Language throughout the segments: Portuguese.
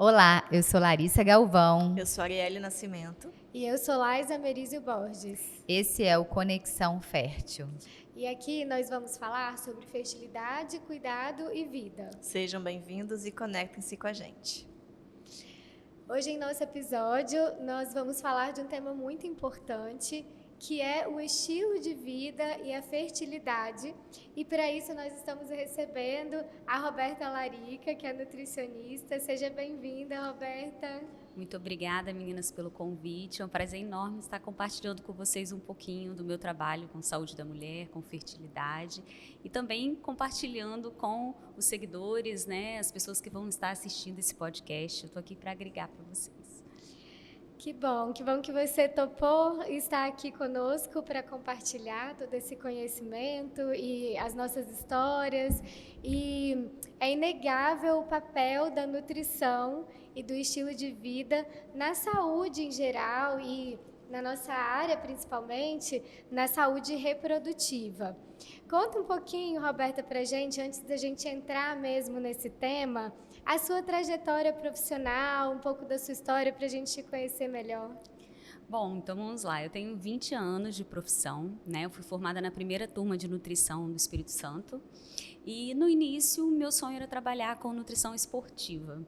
Olá, eu sou Larissa Galvão. Eu sou Arielle Nascimento. E eu sou Laisa Merizio Borges. Esse é o Conexão Fértil. E aqui nós vamos falar sobre fertilidade, cuidado e vida. Sejam bem-vindos e conectem-se com a gente. Hoje em nosso episódio nós vamos falar de um tema muito importante, que é o estilo de vida e a fertilidade. E para isso nós estamos recebendo a Roberta Larica, que é nutricionista. Seja bem-vinda, Roberta. Muito obrigada, meninas, pelo convite. É um prazer enorme estar compartilhando com vocês um pouquinho do meu trabalho com saúde da mulher, com fertilidade e também compartilhando com os seguidores, as pessoas que vão estar assistindo esse podcast. Eu estou aqui para agregar para vocês. Que bom que você topou estar aqui conosco para compartilhar todo esse conhecimento e as nossas histórias. E é inegável o papel da nutrição e do estilo de vida na saúde em geral e na nossa área, principalmente, na saúde reprodutiva. Conta um pouquinho, Roberta, para a gente, antes da gente entrar mesmo nesse tema, a sua trajetória profissional, um pouco da sua história para a gente te conhecer melhor. Bom, então vamos lá. Eu tenho 20 anos de profissão, Eu fui formada na primeira turma de nutrição do Espírito Santo e no início meu sonho era trabalhar com nutrição esportiva.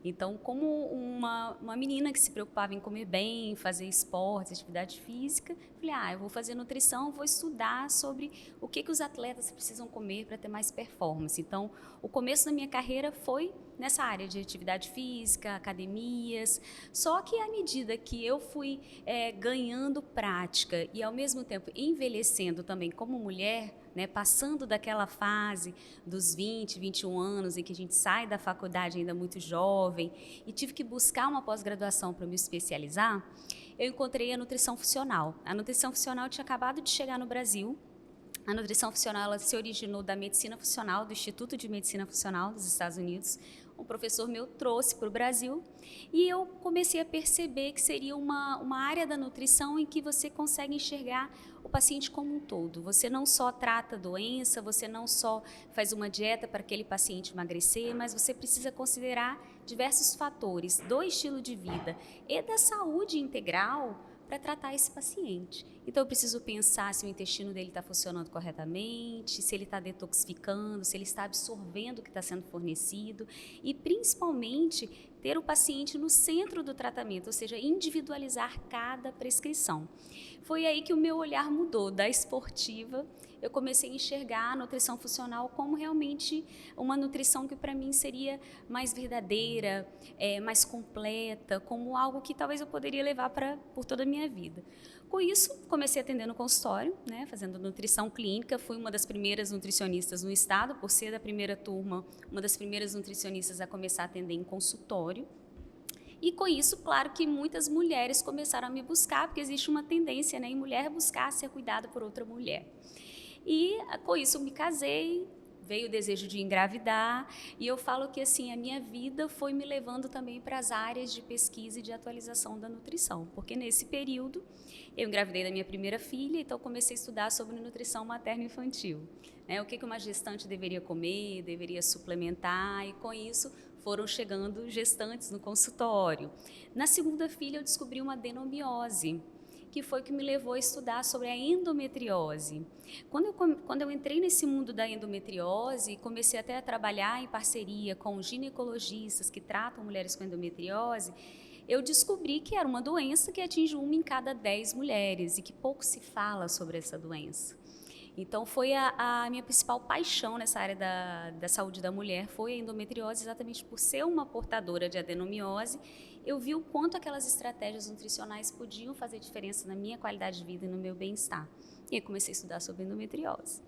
Então, como uma menina que se preocupava em comer bem, fazer esportes, atividade física, falei, eu vou fazer nutrição, vou estudar sobre o que os atletas precisam comer para ter mais performance. Então, o começo da minha carreira foi nessa área de atividade física, academias, só que à medida que eu fui ganhando prática e ao mesmo tempo envelhecendo também como mulher, passando daquela fase dos 20, 21 anos em que a gente sai da faculdade ainda muito jovem e tive que buscar uma pós-graduação para me especializar, eu encontrei a nutrição funcional. A nutrição funcional tinha acabado de chegar no Brasil. A nutrição funcional ela se originou da medicina funcional, do Instituto de Medicina Funcional dos Estados Unidos. Um professor meu trouxe para o Brasil e eu comecei a perceber que seria uma área da nutrição em que você consegue enxergar o paciente como um todo. Você não só trata a doença, você não só faz uma dieta para aquele paciente emagrecer, mas você precisa considerar diversos fatores do estilo de vida e da saúde integral para tratar esse paciente. Então eu preciso pensar se o intestino dele está funcionando corretamente, se ele está detoxificando, se ele está absorvendo o que está sendo fornecido e principalmente ter o paciente no centro do tratamento, ou seja, individualizar cada prescrição. Foi aí que o meu olhar mudou da esportiva. Eu comecei a enxergar a nutrição funcional como realmente uma nutrição que para mim seria mais verdadeira, mais completa, como algo que talvez eu poderia levar por toda a minha vida. Com isso, comecei a atender no consultório, fazendo nutrição clínica. Fui uma das primeiras nutricionistas no estado, por ser da primeira turma, uma das primeiras nutricionistas a começar a atender em consultório. E com isso, claro que muitas mulheres começaram a me buscar, porque existe uma tendência em mulher buscar ser cuidada por outra mulher. E com isso me casei, veio o desejo de engravidar e eu falo que assim a minha vida foi me levando também para as áreas de pesquisa e de atualização da nutrição, porque nesse período eu engravidei da minha primeira filha, então comecei a estudar sobre nutrição materno-infantil, o que uma gestante deveria comer, deveria suplementar e com isso foram chegando gestantes no consultório. Na segunda filha eu descobri uma adenomiose, que foi o que me levou a estudar sobre a endometriose. Quando eu entrei nesse mundo da endometriose, comecei até a trabalhar em parceria com ginecologistas que tratam mulheres com endometriose, eu descobri que era uma doença que atinge 1 em cada 10 mulheres e que pouco se fala sobre essa doença. Então foi a minha principal paixão nessa área da saúde da mulher, foi a endometriose, exatamente por ser uma portadora de adenomiose. Eu vi o quanto aquelas estratégias nutricionais podiam fazer diferença na minha qualidade de vida e no meu bem-estar. E aí comecei a estudar sobre endometriose.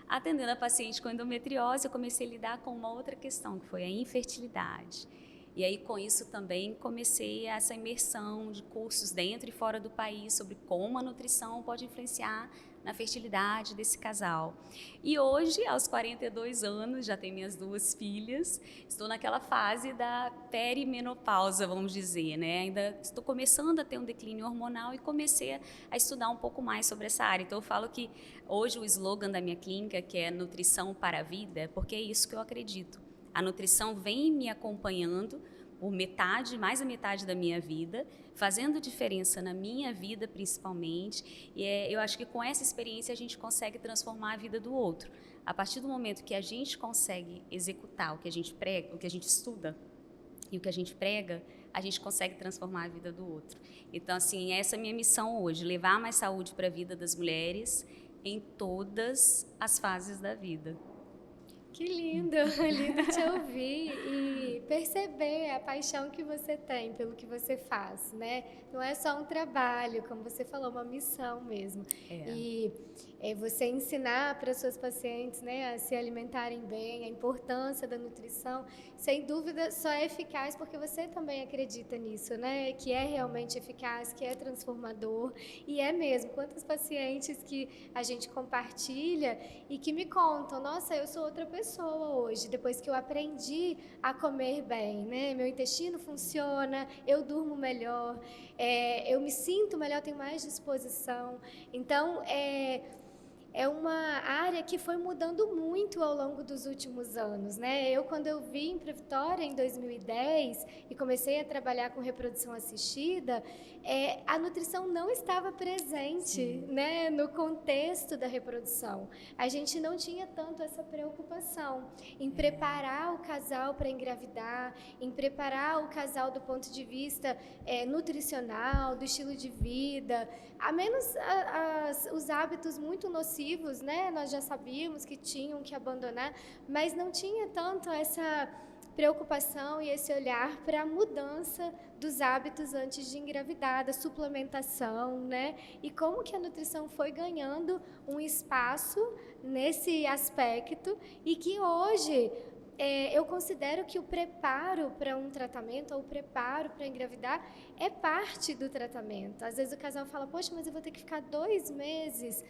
Atendendo a paciente com endometriose, eu comecei a lidar com uma outra questão, que foi a infertilidade. E aí, com isso também, comecei essa imersão de cursos dentro e fora do país sobre como a nutrição pode influenciar na fertilidade desse casal. E hoje, aos 42 anos, já tenho minhas 2 filhas, estou naquela fase da perimenopausa, vamos dizer, Ainda estou começando a ter um declínio hormonal e comecei a estudar um pouco mais sobre essa área. Então eu falo que hoje o slogan da minha clínica, que é nutrição para a vida, porque é isso que eu acredito. A nutrição vem me acompanhando por metade, mais da metade da minha vida, fazendo diferença na minha vida principalmente. E eu acho que com essa experiência a gente consegue transformar a vida do outro. A partir do momento que a gente consegue executar o que a gente prega, o que a gente estuda e o que a gente prega, a gente consegue transformar a vida do outro. Então, assim, essa é a minha missão hoje, levar mais saúde para a vida das mulheres em todas as fases da vida. Que lindo, lindo te ouvir e perceber a paixão que você tem pelo que você faz, né? Não é só um trabalho, como você falou, uma missão mesmo. E você ensinar para suas pacientes, né, a se alimentarem bem, a importância da nutrição, sem dúvida só é eficaz porque você também acredita nisso, né? Que é realmente eficaz, que é transformador. E é mesmo. Quantas pacientes que a gente compartilha e que me contam, nossa, eu sou outra pessoa hoje, depois que eu aprendi a comer bem, né? Meu intestino funciona, eu durmo melhor, eu me sinto melhor, tenho mais disposição. Então, é uma área que foi mudando muito ao longo dos últimos anos, né? Quando eu vim para Vitória em 2010 e comecei a trabalhar com reprodução assistida, a nutrição não estava presente, né, no contexto da reprodução. A gente não tinha tanto essa preocupação em preparar o casal para engravidar, em preparar o casal do ponto de vista nutricional, do estilo de vida, a menos os hábitos muito nocivos, né? Nós já sabíamos que tinham que abandonar, mas não tinha tanto essa preocupação e esse olhar para a mudança dos hábitos antes de engravidar, da suplementação, né? E como que a nutrição foi ganhando um espaço nesse aspecto e que hoje eu considero que o preparo para um tratamento ou o preparo para engravidar é parte do tratamento. Às vezes o casal fala, poxa, mas eu vou ter que ficar 2 meses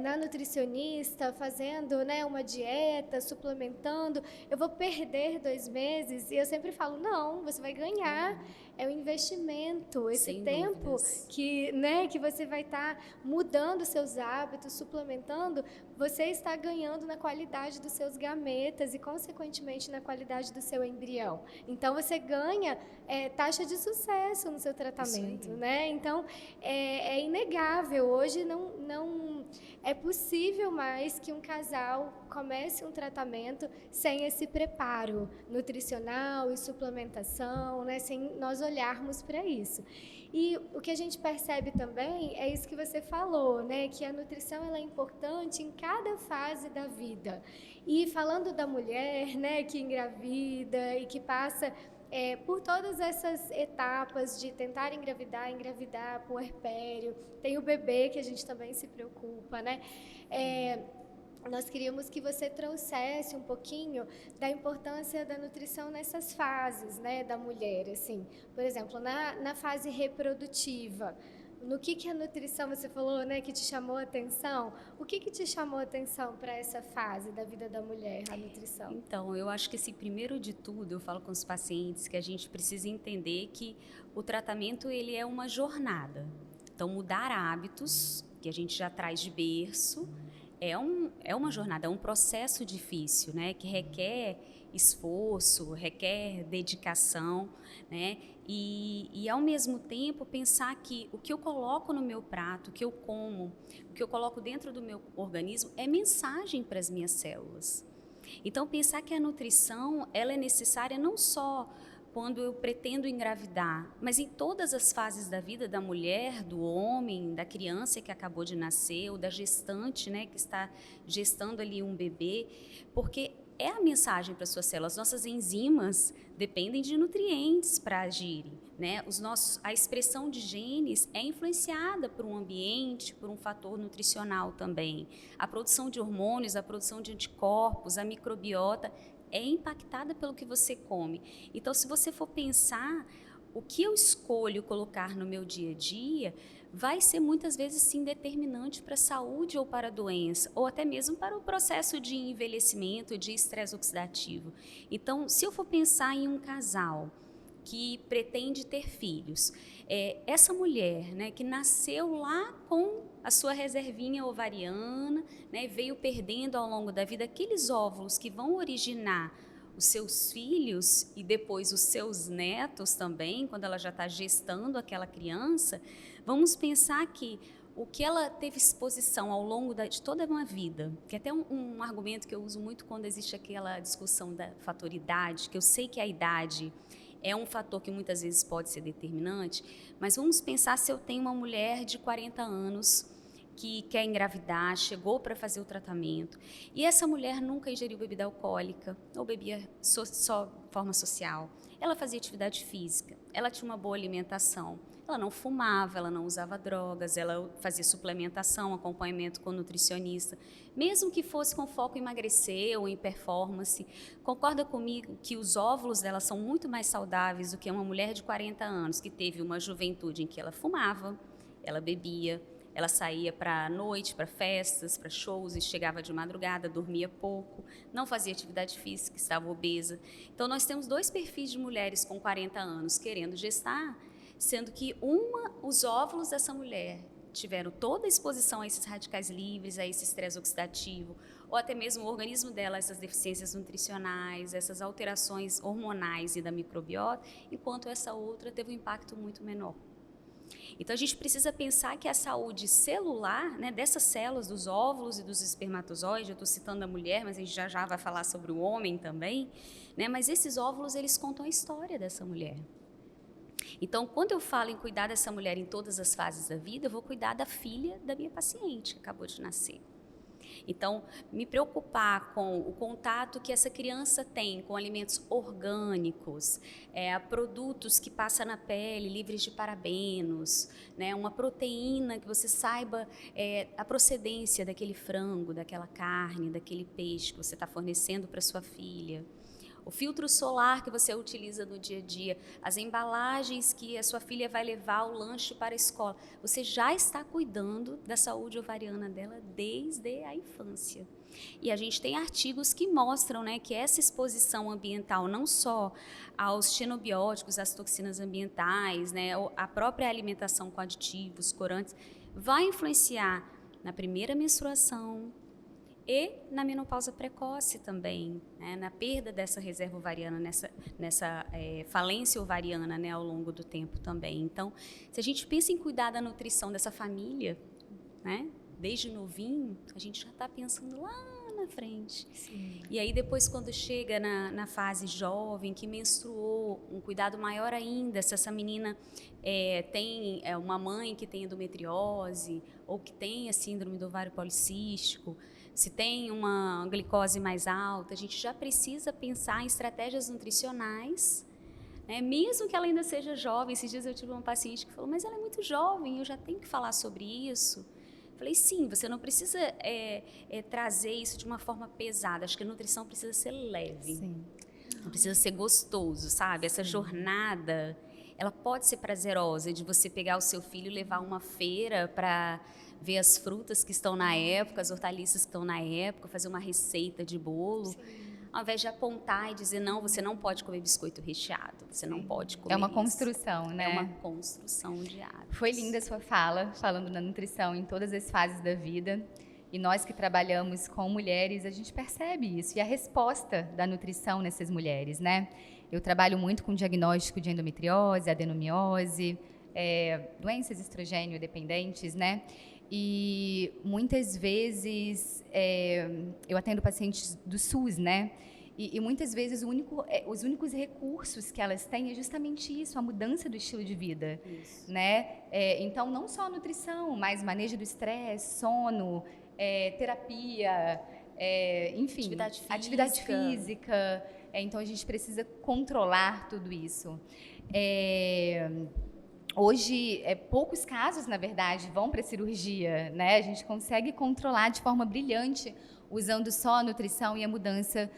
na nutricionista, fazendo, né, uma dieta, suplementando, eu vou perder 2 meses. E eu sempre falo, não, você vai ganhar, é um investimento, esse Sem tempo dúvidas. que você vai estar mudando seus hábitos, suplementando, você está ganhando na qualidade dos seus gametas e, consequentemente, na qualidade do seu embrião. Então, você ganha taxa de sucesso no seu tratamento, né? Então, é inegável. Hoje, não é possível mais que um casal comece um tratamento sem esse preparo nutricional e suplementação, né? Sem nós olharmos para isso. E o que a gente percebe também é isso que você falou, né? Que a nutrição ela é importante em cada fase da vida. E falando da mulher, né, que engravida e que passa por todas essas etapas de tentar engravidar, puerpério, tem o bebê que a gente também se preocupa, né? Nós queríamos que você trouxesse um pouquinho da importância da nutrição nessas fases, né, da mulher, assim. Por exemplo, na fase reprodutiva, no que a nutrição, você falou, né, que te chamou a atenção, o que te chamou a atenção para essa fase da vida da mulher, a nutrição? Então, eu acho que, assim, primeiro de tudo, eu falo com os pacientes que a gente precisa entender que o tratamento, ele é uma jornada. Então, mudar hábitos, que a gente já traz de berço, é uma jornada, é um processo difícil, né, que requer esforço, requer dedicação, né, e ao mesmo tempo pensar que o que eu coloco no meu prato, o que eu como, o que eu coloco dentro do meu organismo é mensagem para as minhas células. Então, pensar que a nutrição ela é necessária não só quando eu pretendo engravidar, mas em todas as fases da vida da mulher, do homem, da criança que acabou de nascer, ou da gestante, né, que está gestando ali um bebê, porque é a mensagem para as suas células. Nossas enzimas dependem de nutrientes para agirem, né? A expressão de genes é influenciada por um ambiente, por um fator nutricional também. A produção de hormônios, a produção de anticorpos, a microbiota é impactada pelo que você come. Então, se você for pensar, o que eu escolho colocar no meu dia a dia vai ser muitas vezes sim determinante para a saúde ou para a doença, ou até mesmo para o processo de envelhecimento, de estresse oxidativo. Então, se eu for pensar em um casal que pretende ter filhos, essa mulher, né, que nasceu lá com a sua reservinha ovariana, né, veio perdendo ao longo da vida aqueles óvulos que vão originar os seus filhos e depois os seus netos também, quando ela já está gestando aquela criança, vamos pensar que o que ela teve exposição ao longo de toda uma vida, que é até um argumento que eu uso muito quando existe aquela discussão da fator idade, que eu sei que a idade é um fator que muitas vezes pode ser determinante, mas vamos pensar se eu tenho uma mulher de 40 anos que quer engravidar, chegou para fazer o tratamento, e essa mulher nunca ingeriu bebida alcoólica, ou bebia só de forma social. Ela fazia atividade física, ela tinha uma boa alimentação, ela não fumava, ela não usava drogas, ela fazia suplementação, acompanhamento com nutricionista, mesmo que fosse com foco em emagrecer ou em performance. Concorda comigo que os óvulos dela são muito mais saudáveis do que uma mulher de 40 anos que teve uma juventude em que ela fumava, ela bebia, ela saía para a noite, para festas, para shows e chegava de madrugada, dormia pouco, não fazia atividade física, estava obesa. Então, nós temos 2 perfis de mulheres com 40 anos querendo gestar, sendo que os óvulos dessa mulher tiveram toda a exposição a esses radicais livres, a esse estresse oxidativo, ou até mesmo o organismo dela, essas deficiências nutricionais, essas alterações hormonais e da microbiota, enquanto essa outra teve um impacto muito menor. Então, a gente precisa pensar que a saúde celular, né, dessas células, dos óvulos e dos espermatozoides, eu estou citando a mulher, mas a gente já vai falar sobre o homem também, né, mas esses óvulos, eles contam a história dessa mulher. Então, quando eu falo em cuidar dessa mulher em todas as fases da vida, eu vou cuidar da filha da minha paciente, que acabou de nascer. Então, me preocupar com o contato que essa criança tem com alimentos orgânicos, produtos que passam na pele, livres de parabenos, né, uma proteína que você saiba a procedência daquele frango, daquela carne, daquele peixe que você está fornecendo para sua filha. O filtro solar que você utiliza no dia a dia, as embalagens que a sua filha vai levar o lanche para a escola, você já está cuidando da saúde ovariana dela desde a infância. E a gente tem artigos que mostram, né, que essa exposição ambiental, não só aos xenobióticos, às toxinas ambientais, né, a própria alimentação com aditivos, corantes, vai influenciar na primeira menstruação, e na menopausa precoce também, né, na perda dessa reserva ovariana, nessa falência ovariana, né, ao longo do tempo também. Então, se a gente pensa em cuidar da nutrição dessa família, né, desde novinho, a gente já está pensando lá na frente. Sim. E aí depois, quando chega na fase jovem, que menstruou, um cuidado maior ainda, se essa menina tem uma mãe que tem endometriose ou que tem a síndrome do ovário policístico, se tem uma glicose mais alta, a gente já precisa pensar em estratégias nutricionais, né? Mesmo que ela ainda seja jovem. Esses dias eu tive uma paciente que falou, mas ela é muito jovem, eu já tenho que falar sobre isso. Falei, sim, você não precisa trazer isso de uma forma pesada, acho que a nutrição precisa ser leve, Sim. não precisa ser gostoso, sabe? Essa jornada, ela pode ser prazerosa, de você pegar o seu filho e levar a uma feira para ver as frutas que estão na época, as hortaliças que estão na época, fazer uma receita de bolo. Sim. Ao invés de apontar e dizer, não, você não pode comer biscoito recheado, você não pode comer É uma isso. construção, né? É uma construção de hábitos. Foi linda a sua fala, falando da nutrição em todas as fases da vida. E nós que trabalhamos com mulheres, a gente percebe isso. E a resposta da nutrição nessas mulheres, né? Eu trabalho muito com diagnóstico de endometriose, adenomiose, doenças estrogênio dependentes, né? E muitas vezes eu atendo pacientes do SUS, né? E muitas vezes os únicos recursos que elas têm é justamente isso, a mudança do estilo de vida, né? Então, não só a nutrição, mas manejo do estresse, sono, terapia, enfim, atividade física. Então, a gente precisa controlar tudo isso. Hoje, poucos casos, na verdade, vão para a cirurgia, né? A gente consegue controlar de forma brilhante, usando só a nutrição e a mudança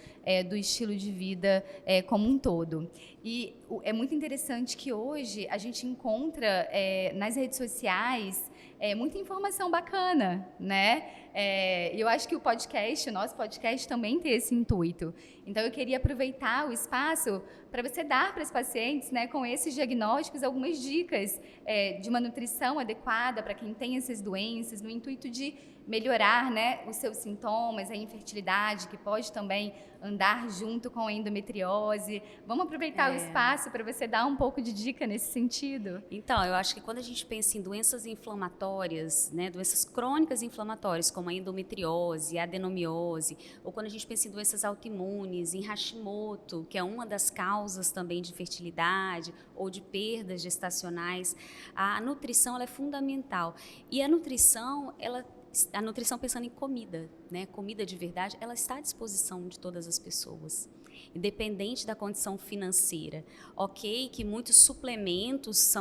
do estilo de vida como um todo. E é muito interessante que hoje a gente encontra nas redes sociais muita informação bacana, né? Eu acho que o nosso podcast também tem esse intuito. Então, eu queria aproveitar o espaço para você dar para os pacientes, né, com esses diagnósticos, algumas dicas de uma nutrição adequada para quem tem essas doenças, no intuito de melhorar, né, os seus sintomas, a infertilidade, que pode também andar junto com a endometriose. Vamos aproveitar o espaço para você dar um pouco de dica nesse sentido? Então, eu acho que quando a gente pensa em doenças inflamatórias, né, doenças crônicas inflamatórias, como a endometriose, a adenomiose, ou quando a gente pensa em doenças autoimunes, em Hashimoto, que é uma das causas também de infertilidade ou de perdas gestacionais, a nutrição ela é fundamental. E a nutrição pensando em comida, né? Comida de verdade, ela está à disposição de todas as pessoas, independente da condição financeira. Ok, que muitos suplementos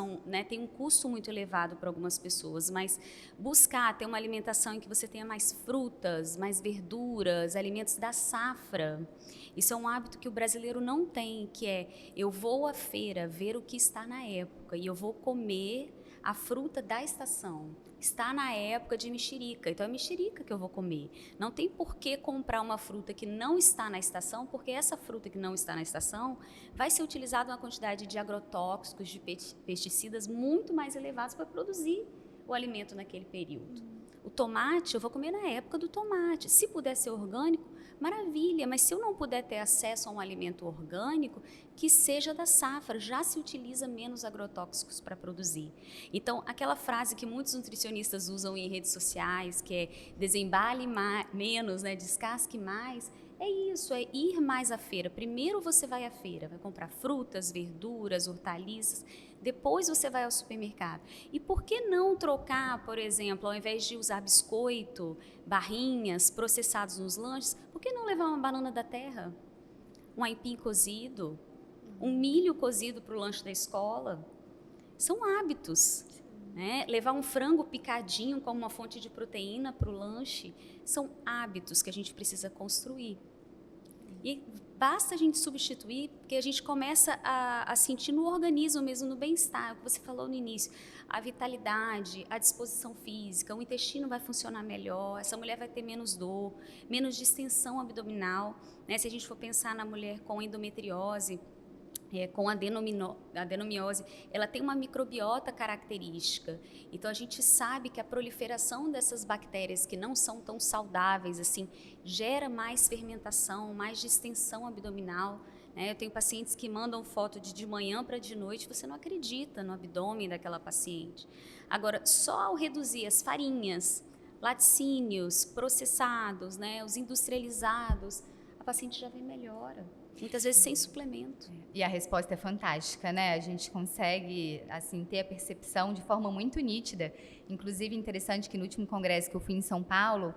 têm um custo muito elevado para algumas pessoas, mas buscar ter uma alimentação em que você tenha mais frutas, mais verduras, alimentos da safra. Isso é um hábito que o brasileiro não tem, que é eu vou à feira ver o que está na época e eu vou comer a fruta da estação. Está na época de mexerica, então é mexerica que eu vou comer. Não tem por que comprar uma fruta que não está na estação, porque essa fruta que não está na estação vai ser utilizada uma quantidade de agrotóxicos, de pesticidas muito mais elevados para produzir o alimento naquele período. O tomate, eu vou comer na época do tomate. Se puder ser orgânico, maravilha, mas se eu não puder ter acesso a um alimento orgânico, que seja da safra, já se utiliza menos agrotóxicos para produzir. Então, aquela frase que muitos nutricionistas usam em redes sociais, que é desembale menos, né, descasque mais, é isso, é ir mais à feira. Primeiro você vai à feira, vai comprar frutas, verduras, hortaliças, depois você vai ao supermercado. E por que não trocar, por exemplo, ao invés de usar biscoito, barrinhas processados nos lanches, por que não levar uma banana da terra, um aipim cozido, um milho cozido para o lanche da escola? São hábitos, né? Levar um frango picadinho como uma fonte de proteína para o lanche, são hábitos que a gente precisa construir. E basta a gente substituir, porque a gente começa a sentir no organismo mesmo, no bem-estar, o que você falou no início, a vitalidade, a disposição física, o intestino vai funcionar melhor, essa mulher vai ter menos dor, menos distensão abdominal, né? Se a gente for pensar na mulher com endometriose, com a adenomiose, ela tem uma microbiota característica. Então, a gente sabe que a proliferação dessas bactérias que não são tão saudáveis assim, gera mais fermentação, mais distensão abdominal, né? Eu tenho pacientes que mandam foto de manhã para de noite, você não acredita no abdômen daquela paciente. Agora, só ao reduzir as farinhas, laticínios, processados, né, os industrializados, a paciente já vem melhora. Muitas vezes sem suplemento. E a resposta é fantástica, né? A gente consegue, assim, ter a percepção de forma muito nítida. Inclusive, interessante que no último congresso que eu fui em São Paulo,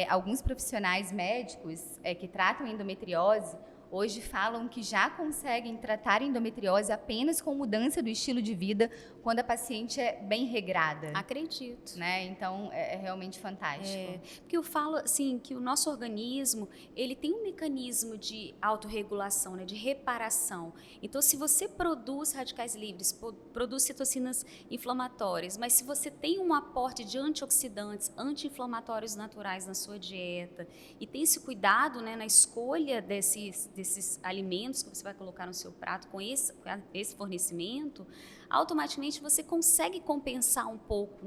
alguns profissionais médicos que tratam endometriose hoje falam que já conseguem tratar endometriose apenas com mudança do estilo de vida quando a paciente é bem regrada. Acredito. Né? Então, é realmente fantástico. Porque eu falo assim, que o nosso organismo, ele tem um mecanismo de autorregulação, né, de reparação. Então, se você produz radicais livres, produz citocinas inflamatórias, mas se você tem um aporte de antioxidantes, anti-inflamatórios naturais na sua dieta, e tem esse cuidado, né, na escolha desses alimentos que você vai colocar no seu prato com esse fornecimento, automaticamente você consegue compensar um pouco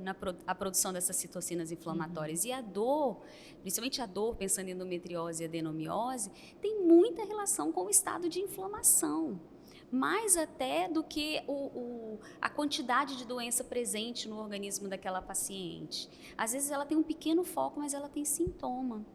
a produção dessas citocinas inflamatórias. E a dor, principalmente a dor, pensando em endometriose e adenomiose, tem muita relação com o estado de inflamação. Mais até do que a quantidade de doença presente no organismo daquela paciente. Às vezes ela tem um pequeno foco, mas ela tem sintoma.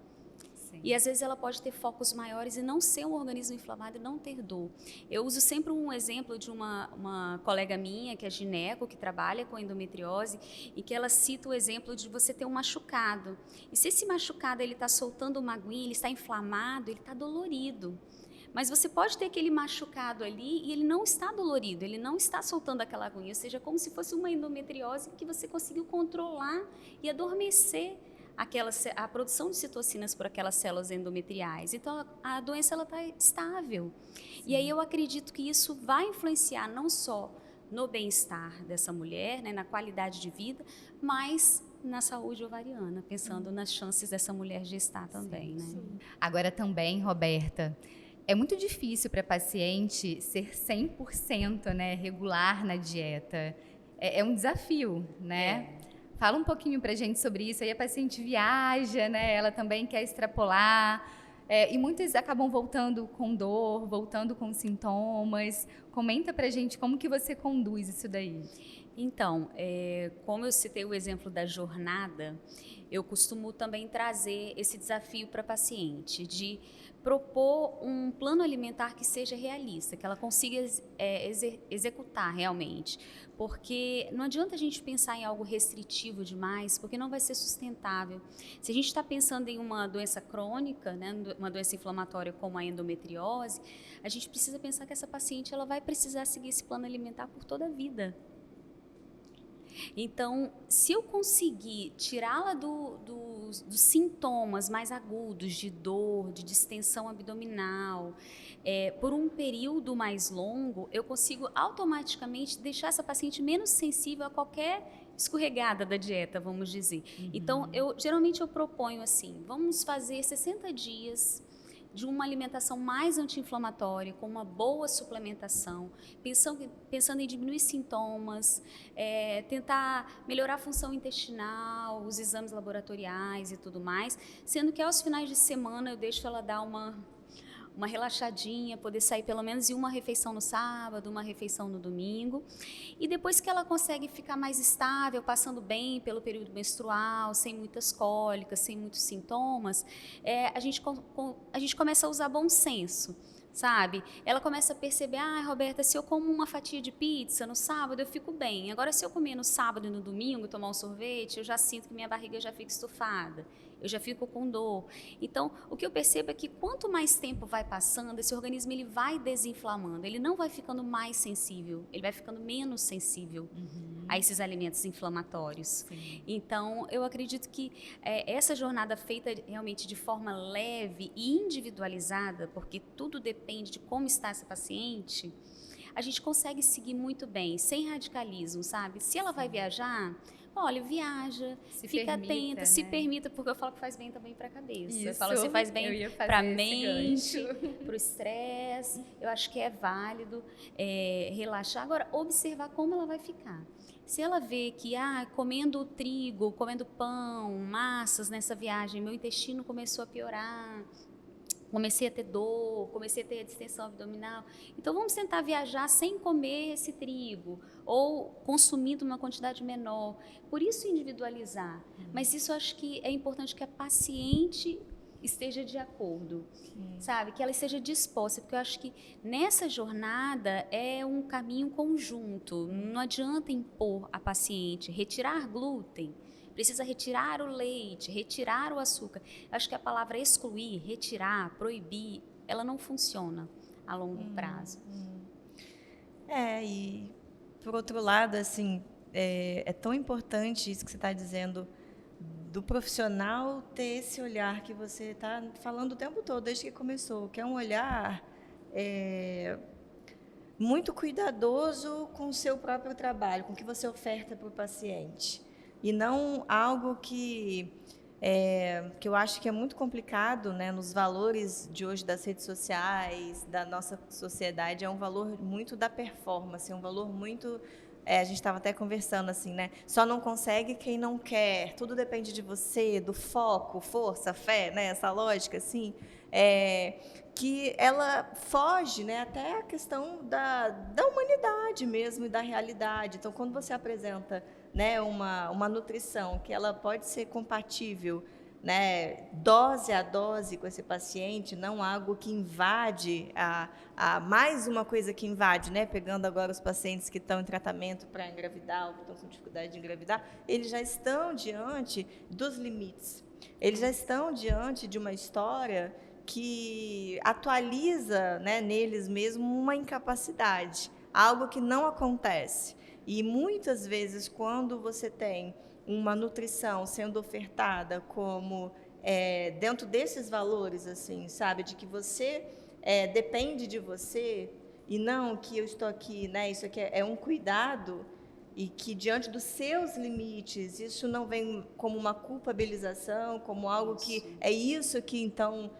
E às vezes ela pode ter focos maiores e não ser um organismo inflamado e não ter dor. Eu uso sempre um exemplo de uma colega minha, que é gineco, que trabalha com endometriose, e que ela cita o exemplo de você ter um machucado. E se esse machucado está soltando uma aguinha, ele está inflamado, ele está dolorido. Mas você pode ter aquele machucado ali e ele não está dolorido, ele não está soltando aquela aguinha, ou seja, como se fosse uma endometriose que você conseguiu controlar e adormecer a produção de citocinas por aquelas células endometriais. Então, a doença está estável. Sim. E aí eu acredito que isso vai influenciar não só no bem-estar dessa mulher, né, na qualidade de vida, mas na saúde ovariana, pensando nas chances dessa mulher gestar também. Sim, né? Sim. Agora também, Roberta, É muito difícil para paciente ser 100%, né, regular na dieta. É um desafio, né? Fala um pouquinho pra gente sobre isso. Aí a paciente viaja, né? Ela também quer extrapolar. E muitas acabam voltando com dor, voltando com sintomas. Comenta pra gente como que você conduz isso daí. Então, como eu citei o exemplo da jornada, eu costumo também trazer esse desafio para a paciente, de propor um plano alimentar que seja realista, que ela consiga executar realmente. Porque não adianta a gente pensar em algo restritivo demais, porque não vai ser sustentável. Se a gente está pensando em uma doença crônica, né, uma doença inflamatória como a endometriose, a gente precisa pensar que essa paciente ela vai precisar seguir esse plano alimentar por toda a vida. Então, se eu conseguir tirá-la dos sintomas mais agudos de dor, de distensão abdominal, por um período mais longo, eu consigo automaticamente deixar essa paciente menos sensível a qualquer escorregada da dieta, vamos dizer. Então, geralmente eu proponho assim, vamos fazer 60 dias de uma alimentação mais anti-inflamatória, com uma boa suplementação, pensando em diminuir sintomas, tentar melhorar a função intestinal, os exames laboratoriais e tudo mais, sendo que aos finais de semana eu deixo ela dar uma relaxadinha, poder sair pelo menos em uma refeição no sábado, uma refeição no domingo. E depois que ela consegue ficar mais estável, passando bem pelo período menstrual, sem muitas cólicas, sem muitos sintomas, a gente começa a usar bom senso. Sabe? Ela começa a perceber, Roberta, se eu como uma fatia de pizza no sábado, eu fico bem. Agora, se eu comer no sábado e no domingo, tomar um sorvete, eu já sinto que minha barriga já fica estufada, eu já fico com dor. Então, o que eu percebo é que quanto mais tempo vai passando, esse organismo ele vai desinflamando, ele não vai ficando mais sensível, ele vai ficando menos sensível a esses alimentos inflamatórios. Sim. Então, eu acredito que essa jornada feita realmente de forma leve e individualizada, porque tudo depende de como está essa paciente, a gente consegue seguir muito bem, sem radicalismo, sabe? Se ela vai viajar, olha, viaja, fica atenta, se permita, porque eu falo que faz bem também para a cabeça. Isso, eu falo que faz bem para a mente, gancho. para o estresse. Eu acho que é válido relaxar. Agora, observar como ela vai ficar. Se ela vê que, comendo trigo, comendo pão, massas nessa viagem, meu intestino começou a piorar, comecei a ter dor, comecei a ter distensão abdominal. Então, vamos tentar viajar sem comer esse trigo ou consumindo uma quantidade menor. Por isso, individualizar. Mas isso eu acho que é importante que a paciente esteja de acordo, sabe? Que ela esteja disposta, porque eu acho que nessa jornada é um caminho conjunto. Não adianta impor a paciente, retirar glúten, precisa retirar o leite, retirar o açúcar. Eu acho que a palavra excluir, retirar, proibir, ela não funciona a longo prazo. E por outro lado, assim, é tão importante isso que você está dizendo, do profissional ter esse olhar que você está falando o tempo todo, desde que começou, que é um olhar muito cuidadoso com o seu próprio trabalho, com o que você oferta para o paciente. E não algo que eu acho que é muito complicado, né, nos valores de hoje das redes sociais, da nossa sociedade, é um valor muito da performance, é um valor muito... a gente estava até conversando assim, né? Só não consegue quem não quer, tudo depende de você, do foco, força, fé, né? Essa lógica, assim, que ela foge, né, até a questão da humanidade mesmo e da realidade. Então, quando você apresenta, né, uma nutrição que ela pode ser compatível, né, dose a dose com esse paciente, não algo que invade mais uma coisa que invade, né, pegando agora os pacientes que estão em tratamento para engravidar ou que estão com dificuldade de engravidar, eles já estão diante dos limites, eles já estão diante de uma história que atualiza, né, neles mesmo uma incapacidade, algo que não acontece. E muitas vezes, quando você tem uma nutrição sendo ofertada como dentro desses valores, assim, sabe, de que você depende de você e não que eu estou aqui, né, isso aqui é um cuidado, e que diante dos seus limites, isso não vem como uma culpabilização, como algo que é isso que então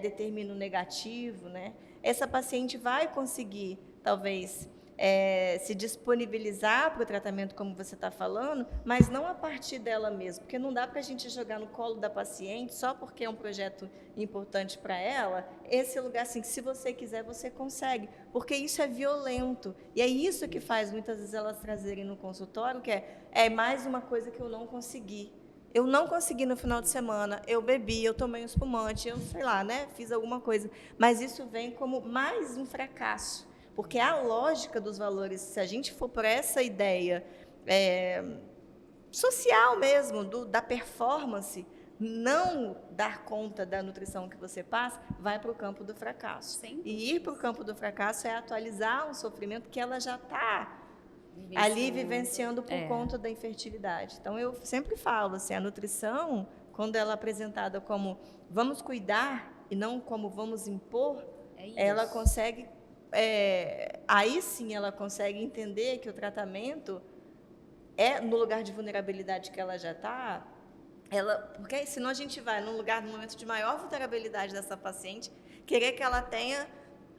determina o negativo, né? essa paciente vai conseguir, talvez, se disponibilizar para o tratamento, como você está falando, mas não a partir dela mesma, porque não dá para a gente jogar no colo da paciente, só porque é um projeto importante para ela, esse lugar assim, que se você quiser, você consegue, porque isso é violento, e é isso que faz muitas vezes elas trazerem no consultório, que é mais uma coisa que eu não consegui. Eu não consegui no final de semana, eu bebi, eu tomei um espumante, eu sei lá, né, fiz alguma coisa, mas isso vem como mais um fracasso. Porque a lógica dos valores, se a gente for por essa ideia social mesmo, da performance, não dar conta da nutrição que você passa, vai para o campo do fracasso. E ir para o campo do fracasso é atualizar um sofrimento que ela já está ali vivenciando por conta da infertilidade. Então, eu sempre falo, assim, a nutrição, quando ela é apresentada como vamos cuidar e não como vamos impor, ela consegue... aí sim ela consegue entender que o tratamento é no lugar de vulnerabilidade que ela já está, porque senão a gente vai no momento de maior vulnerabilidade dessa paciente, querer que ela tenha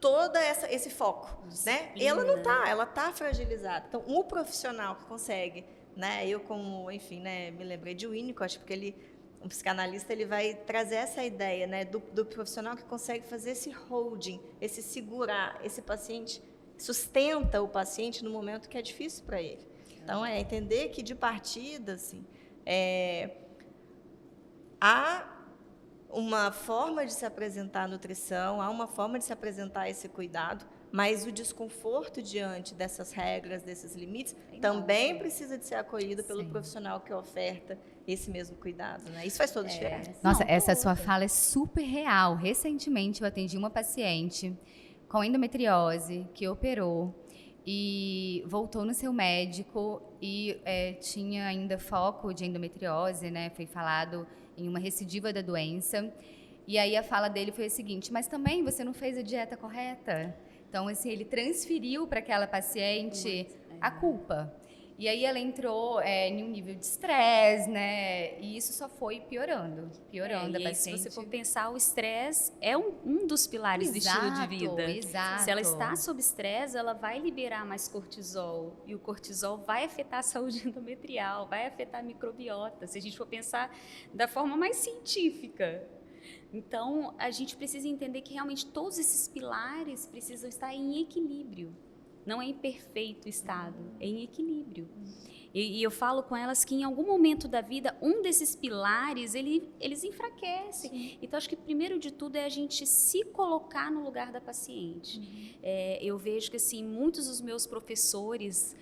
todo esse foco, né? E ela não está, ela está fragilizada. Então, o profissional que consegue, né? Eu como, enfim, né? Me lembrei de Winnicott, porque um psicanalista, ele vai trazer essa ideia, né, do profissional que consegue fazer esse holding, esse segurar, esse paciente, sustenta o paciente no momento que é difícil para ele. Então, é entender que, de partida, assim, há uma forma de se apresentar a nutrição, há uma forma de se apresentar esse cuidado, mas o desconforto diante dessas regras, desses limites, também precisa de ser acolhido pelo profissional que oferta esse mesmo cuidado, né? Isso faz toda a diferença. Nossa, essa sua fala é super real. Recentemente eu atendi uma paciente com endometriose que operou e voltou no seu médico e tinha ainda foco de endometriose, né? Foi falado em uma recidiva da doença. E aí a fala dele foi a seguinte: mas também você não fez a dieta correta? Então, assim, ele transferiu para aquela paciente a culpa. E aí ela entrou em um nível de estresse, né? E isso só foi piorando a aí, paciente. Se você for pensar, o estresse é um dos pilares do estilo de vida. Exato. Se ela está sob estresse, ela vai liberar mais cortisol. E o cortisol vai afetar a saúde endometrial, vai afetar a microbiota, se a gente for pensar da forma mais científica. Então, a gente precisa entender que realmente todos esses pilares precisam estar em equilíbrio. Não é em perfeito estado, é em equilíbrio. E eu falo com elas que em algum momento da vida, um desses pilares, eles enfraquecem. Sim. Então, acho que primeiro de tudo é a gente se colocar no lugar da paciente. Eu vejo que, assim, muitos dos meus professores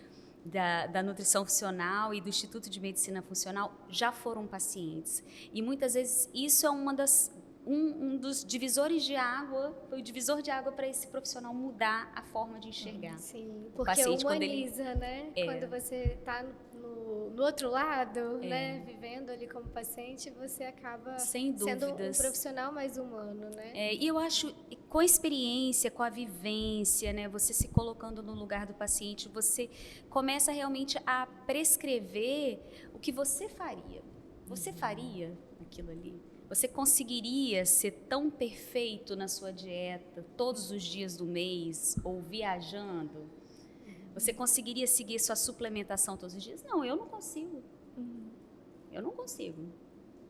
da nutrição funcional e do Instituto de Medicina Funcional já foram pacientes. E muitas vezes isso é um dos divisores de água, foi o divisor de água para esse profissional mudar a forma de enxergar. Sim, porque humaniza, né? Quando você está no outro lado, né? Vivendo ali como paciente, você acaba sendo um profissional mais humano, né? E eu acho, com a experiência, com a vivência, né? Você se colocando no lugar do paciente, você começa realmente a prescrever o que você faria. Você faria aquilo ali? Você conseguiria ser tão perfeito na sua dieta todos os dias do mês ou viajando? Você conseguiria seguir sua suplementação todos os dias? Não, eu não consigo. Eu não consigo.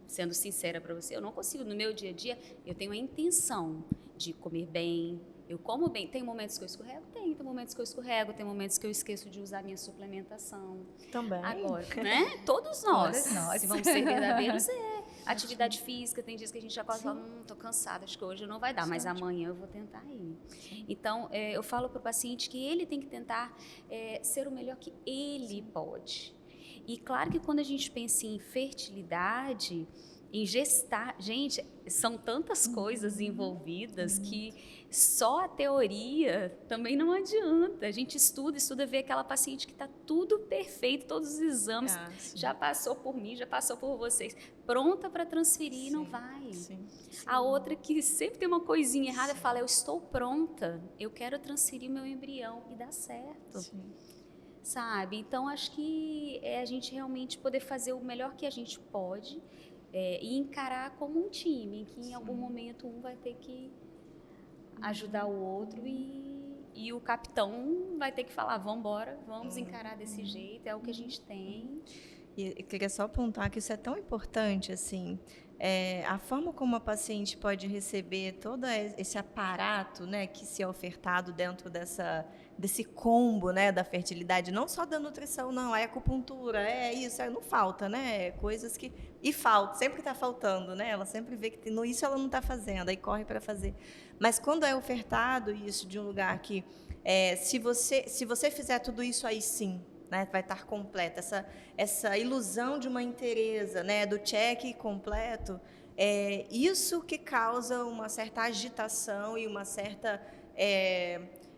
Sendo sincera para você, eu não consigo. No meu dia a dia, eu tenho a intenção de comer bem. Eu como bem. Tem momentos que eu escorrego? Tem momentos que eu escorrego. Tem momentos que eu esqueço de usar minha suplementação. Também. Agora, né? Todos nós. Se vamos ser verdadeiros, atividade física, tem dias que a gente já quase fala, tô cansada, acho que hoje não vai dar, mas amanhã eu vou tentar ir. Então, eu falo para o paciente que ele tem que tentar ser o melhor que ele pode. E claro que quando a gente pensa em fertilidade, em gestar, gente, são tantas coisas envolvidas que só a teoria também não adianta. A gente estuda, vê aquela paciente que está tudo perfeito, todos os exames, já passou por mim, já passou por vocês, pronta para transferir e não vai. A outra que sempre tem uma coisinha errada, fala, eu estou pronta, eu quero transferir meu embrião e dá certo. Sabe? Então, acho que é a gente realmente poder fazer o melhor que a gente pode, e encarar como um time, em que em algum momento um vai ter que ajudar o outro e o capitão vai ter que falar, vamos embora, vamos encarar desse jeito, é o que a gente tem. E eu queria só apontar que isso é tão importante, assim, a forma como a paciente pode receber todo esse aparato, né, que se é ofertado dentro desse combo, né, da fertilidade, não só da nutrição, não, é acupuntura, é isso, não falta, né, coisas que... E falta, sempre está faltando, né, ela sempre vê que isso ela não está fazendo, aí corre para fazer. Mas quando é ofertado isso de um lugar que, se você fizer tudo isso aí sim, né, vai estar completa, essa ilusão de uma inteireza, né, do check completo, isso que causa uma certa agitação e uma certa...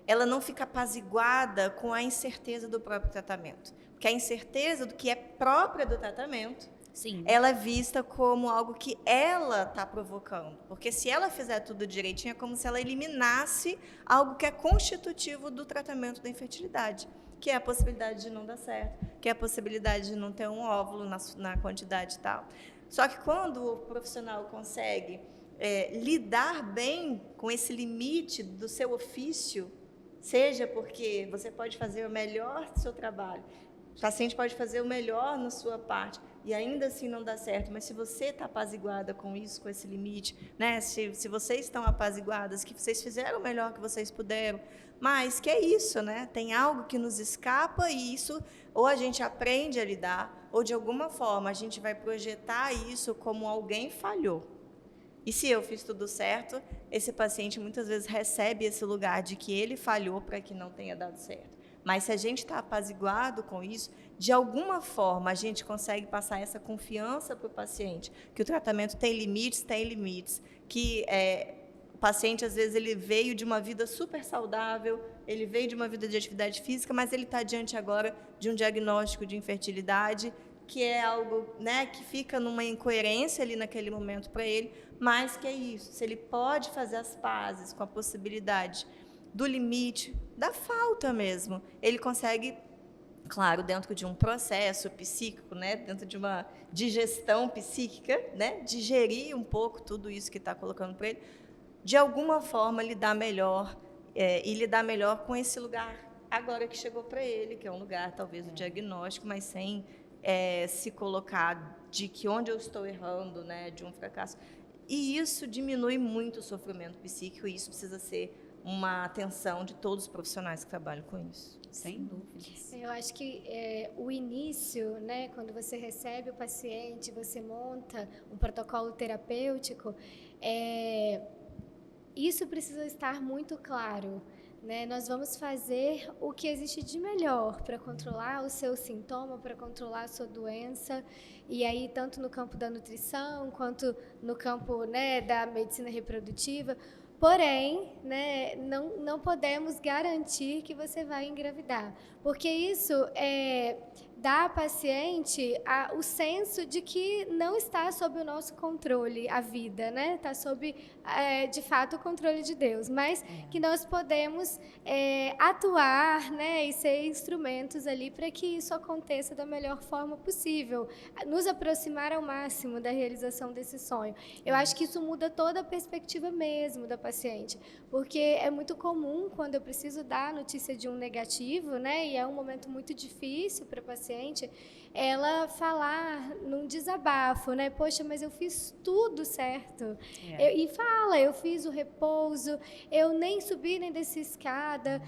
ela não fica apaziguada com a incerteza do próprio tratamento. Porque a incerteza do que é própria do tratamento, Sim. ela é vista como algo que ela está provocando. Porque se ela fizer tudo direitinho, é como se ela eliminasse algo que é constitutivo do tratamento da infertilidade, que é a possibilidade de não dar certo, que é a possibilidade de não ter um óvulo na quantidade e tal. Só que quando o profissional consegue lidar bem com esse limite do seu ofício, seja porque você pode fazer o melhor do seu trabalho, o paciente pode fazer o melhor na sua parte, e ainda assim não dá certo, mas se você está apaziguada com isso, com esse limite, né? Se vocês estão apaziguadas, que vocês fizeram o melhor que vocês puderam, mas que é isso, né? Tem algo que nos escapa e isso ou a gente aprende a lidar, ou de alguma forma a gente vai projetar isso como alguém falhou. E se eu fiz tudo certo, esse paciente muitas vezes recebe esse lugar de que ele falhou para que não tenha dado certo. Mas se a gente está apaziguado com isso, de alguma forma a gente consegue passar essa confiança para o paciente, que o tratamento tem limites, que o paciente, às vezes, ele veio de uma vida super saudável, ele veio de uma vida de atividade física, mas ele está diante agora de um diagnóstico de infertilidade, que é algo, né, que fica numa incoerência ali naquele momento para ele, mas que é isso, se ele pode fazer as pazes com a possibilidade do limite, da falta mesmo, ele consegue, claro, dentro de um processo psíquico, né, dentro de uma digestão psíquica, né, digerir um pouco tudo isso que está colocando para ele, de alguma forma lidar melhor, e lidar melhor com esse lugar agora que chegou para ele, que é um lugar talvez do diagnóstico, mas sem se colocar de que onde eu estou errando, né, de um fracasso. E isso diminui muito o sofrimento psíquico, e isso precisa ser uma atenção de todos os profissionais que trabalham com isso. Sem dúvidas. Eu acho que o início, né, quando você recebe o paciente, você monta um protocolo terapêutico, isso precisa estar muito claro, né? Nós vamos fazer o que existe de melhor para controlar o seu sintoma, para controlar a sua doença, e aí tanto no campo da nutrição quanto no campo, né, da medicina reprodutiva. Porém, né, não podemos garantir que você vai engravidar, porque isso dá à paciente o senso de que não está sob o nosso controle a vida, né? Está sob, de fato, o controle de Deus, mas que nós podemos atuar, né, e ser instrumentos ali para que isso aconteça da melhor forma possível, nos aproximar ao máximo da realização desse sonho. Eu acho que isso muda toda a perspectiva mesmo da paciente, porque é muito comum quando eu preciso dar a notícia de um negativo, né, e é um momento muito difícil para a paciente, ela falar num desabafo, né? Poxa, mas eu fiz tudo certo. E fala, eu fiz o repouso, eu nem subi nem desci escada,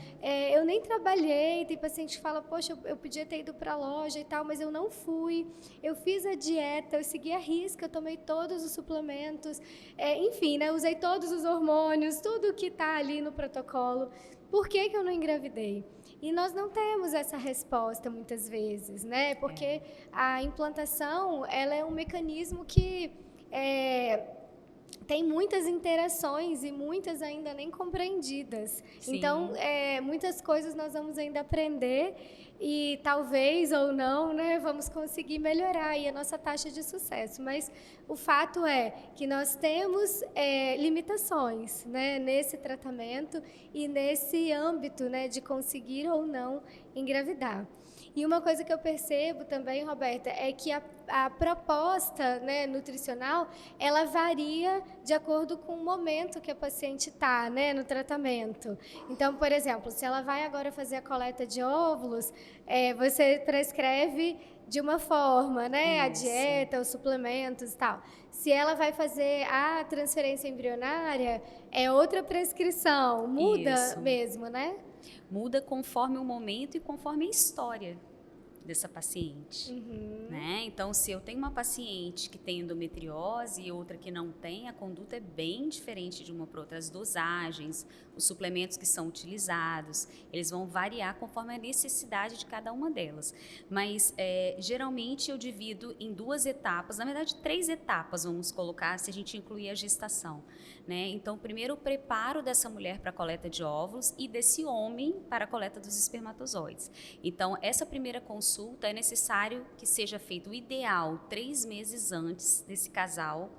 eu nem trabalhei. Tem paciente que fala, poxa, eu podia ter ido para a loja e tal, mas eu não fui. Eu fiz a dieta, eu segui a risca, eu tomei todos os suplementos, enfim, né? Usei todos os hormônios, tudo que está ali no protocolo. Por que eu não engravidei? E nós não temos essa resposta muitas vezes, né? Porque a implantação, ela é um mecanismo que tem muitas interações e muitas ainda nem compreendidas. Sim. Então, muitas coisas nós vamos ainda aprender e talvez ou não, né, vamos conseguir melhorar aí a nossa taxa de sucesso. Mas o fato é que nós temos limitações, né, nesse tratamento e nesse âmbito, né, de conseguir ou não engravidar. E uma coisa que eu percebo também, Roberta, é que a proposta, né, nutricional, ela varia de acordo com o momento que a paciente está, né, no tratamento. Então, por exemplo, se ela vai agora fazer a coleta de óvulos, você prescreve de uma forma, né, a dieta, os suplementos e tal. Se ela vai fazer a transferência embrionária, é outra prescrição, muda mesmo, né? Muda conforme o momento e conforme a história dessa paciente, né? Então, se eu tenho uma paciente que tem endometriose e outra que não tem, a conduta é bem diferente de uma para outra. As dosagens, os suplementos que são utilizados, eles vão variar conforme a necessidade de cada uma delas. Mas, geralmente, eu divido em 2 etapas, na verdade, 3 etapas, vamos colocar, se a gente incluir a gestação, né? Então, primeiro, o preparo dessa mulher para a coleta de óvulos e desse homem para a coleta dos espermatozoides. Então, essa primeira consulta é necessário que seja feito o ideal 3 meses antes desse casal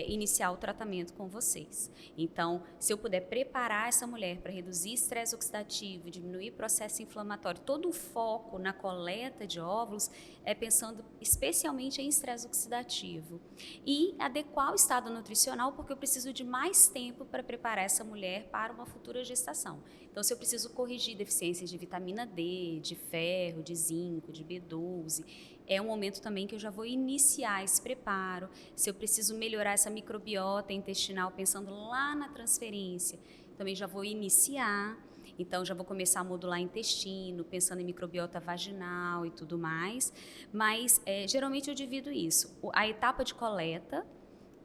iniciar o tratamento com vocês. Então, se eu puder preparar essa mulher para reduzir estresse oxidativo, diminuir processo inflamatório, todo o foco na coleta de óvulos é pensando especialmente em estresse oxidativo e adequar o estado nutricional, porque eu preciso de mais tempo para preparar essa mulher para uma futura gestação. Então, se eu preciso corrigir deficiências de vitamina D, de ferro, de zinco, de B12, é um momento também que eu já vou iniciar esse preparo. Se eu preciso melhorar essa microbiota intestinal, pensando lá na transferência, também já vou iniciar. Então, já vou começar a modular intestino, pensando em microbiota vaginal e tudo mais. Mas, geralmente, eu divido isso. A etapa de coleta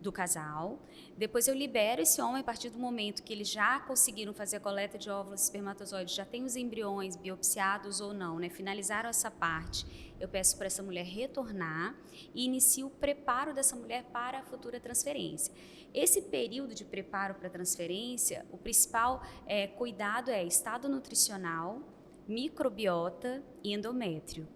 do casal, depois eu libero esse homem a partir do momento que eles já conseguiram fazer a coleta de óvulos e espermatozoides, já tem os embriões biopsiados ou não, né? Finalizaram essa parte, eu peço para essa mulher retornar e inicio o preparo dessa mulher para a futura transferência. Esse período de preparo para a transferência, o principal cuidado é estado nutricional, microbiota e endométrio.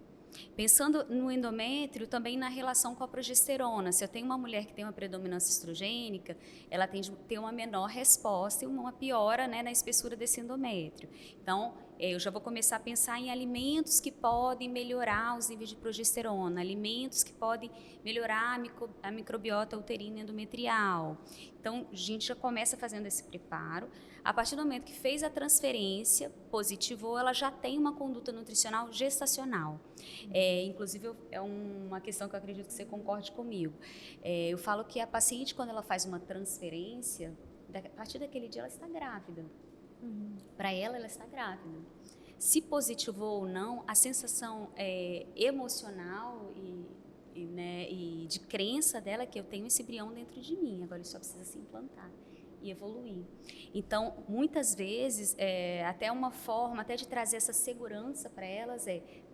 Pensando no endométrio, também na relação com a progesterona. Se eu tenho uma mulher que tem uma predominância estrogênica, ela tende a ter uma menor resposta e uma piora, né, na espessura desse endométrio. Então, eu já vou começar a pensar em alimentos que podem melhorar os níveis de progesterona, alimentos que podem melhorar a microbiota uterina endometrial. Então, a gente já começa fazendo esse preparo. A partir do momento que fez a transferência, positivou, ela já tem uma conduta nutricional gestacional. Inclusive, é uma questão que eu acredito que você concorde comigo. Eu falo que a paciente, quando ela faz uma transferência, a partir daquele dia ela está grávida. Para ela está grávida. Se positivou ou não, a sensação emocional e de crença dela é que eu tenho esse embrião dentro de mim, agora ele só precisa se implantar e evoluir. Então, muitas vezes, até uma forma até de trazer essa segurança para elas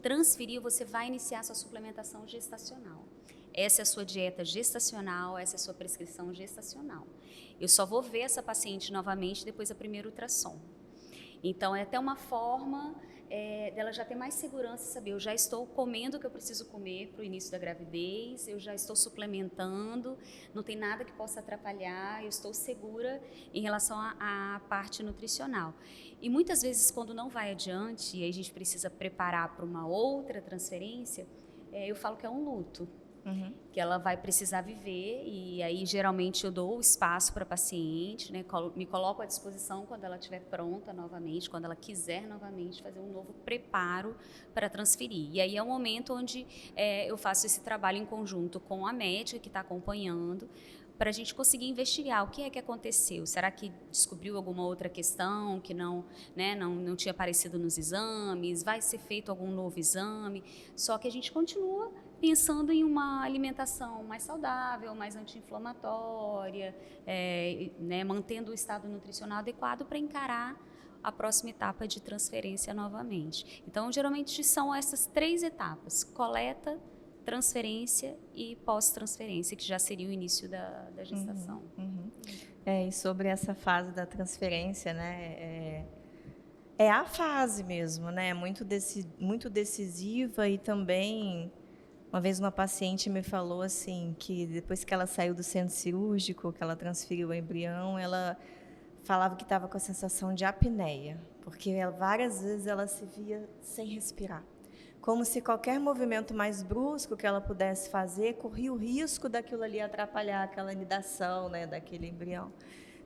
transferir, você vai iniciar sua suplementação gestacional. Essa é a sua dieta gestacional, essa é a sua prescrição gestacional. Eu só vou ver essa paciente novamente depois da primeira ultrassom. Então, é até uma forma dela já ter mais segurança e saber, eu já estou comendo o que eu preciso comer para o início da gravidez, eu já estou suplementando, não tem nada que possa atrapalhar, eu estou segura em relação à parte nutricional. E muitas vezes, quando não vai adiante, e aí a gente precisa preparar para uma outra transferência, eu falo que é um luto. Que ela vai precisar viver, e aí geralmente eu dou o espaço para a paciente, né, me coloco à disposição quando ela estiver pronta novamente, quando ela quiser novamente fazer um novo preparo para transferir. E aí é um momento onde eu faço esse trabalho em conjunto com a médica que está acompanhando, para a gente conseguir investigar o que é que aconteceu. Será que descobriu alguma outra questão que não tinha aparecido nos exames? Vai ser feito algum novo exame? Só que a gente continua pensando em uma alimentação mais saudável, mais anti-inflamatória, mantendo o estado nutricional adequado para encarar a próxima etapa de transferência novamente. Então, geralmente são essas 3 etapas: coleta, transferência e pós-transferência, que já seria o início da gestação. E sobre essa fase da transferência, né, é a fase mesmo, né, muito decisiva. E também, uma vez uma paciente me falou assim, que depois que ela saiu do centro cirúrgico, que ela transferiu o embrião, ela falava que estava com a sensação de apneia, porque várias vezes ela se via sem respirar. como se qualquer movimento mais brusco que ela pudesse fazer corria o risco daquilo ali atrapalhar aquela anidação, né, daquele embrião.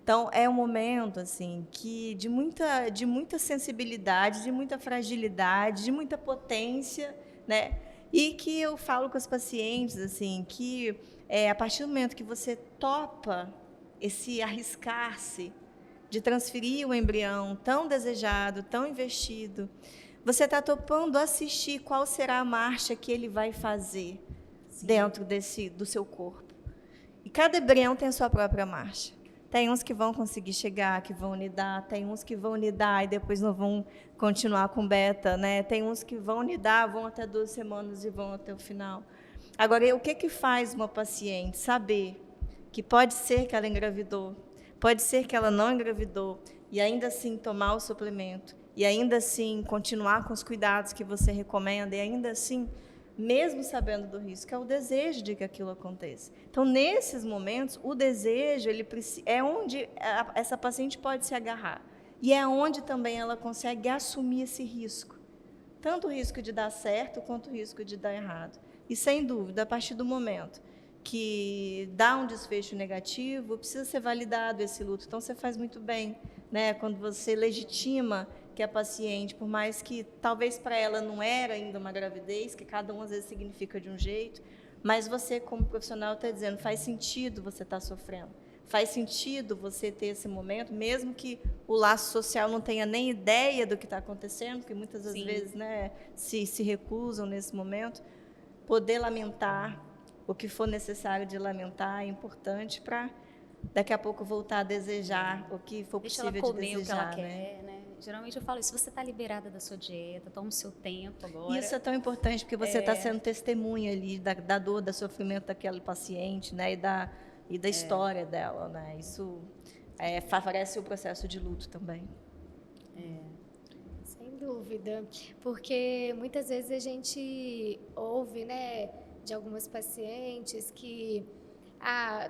Então, é um momento assim que de muita sensibilidade, de muita fragilidade, de muita potência, né? E que eu falo com as pacientes assim que a partir do momento que você topa esse arriscar-se de transferir o embrião tão desejado, tão investido, você está topando assistir qual será a marcha que ele vai fazer dentro do seu corpo. E cada embrião tem a sua própria marcha. Tem uns que vão conseguir chegar, que vão nidar, tem uns que vão nidar e depois não vão continuar com beta, né? Tem uns que vão nidar, vão até 12 semanas e vão até o final. Agora, o que faz uma paciente saber que pode ser que ela engravidou, pode ser que ela não engravidou, e ainda assim tomar o suplemento, e ainda assim continuar com os cuidados que você recomenda, e ainda assim, mesmo sabendo do risco, é o desejo de que aquilo aconteça. Então, nesses momentos, o desejo é onde essa paciente pode se agarrar. E é onde também ela consegue assumir esse risco. Tanto o risco de dar certo, quanto o risco de dar errado. E, sem dúvida, a partir do momento que dá um desfecho negativo, precisa ser validado esse luto. Então, você faz muito bem, né? Quando você legitima que a paciente, por mais que talvez para ela não era ainda uma gravidez, que cada um às vezes significa de um jeito, mas você como profissional está dizendo, faz sentido você estar sofrendo, faz sentido você ter esse momento, mesmo que o laço social não tenha nem ideia do que está acontecendo, porque muitas das vezes, né, se recusam nesse momento, poder lamentar o que for necessário de lamentar é importante para daqui a pouco voltar a desejar o que for possível de desejar. Deixa ela comer o que ela quer, né? Geralmente eu falo, se você está liberada da sua dieta, toma o seu tempo agora. Isso é tão importante, porque você está sendo testemunha ali da dor, do sofrimento daquele paciente, né? E da história dela, né? Isso favorece o processo de luto também. Sem dúvida, porque muitas vezes a gente ouve, né, de algumas pacientes que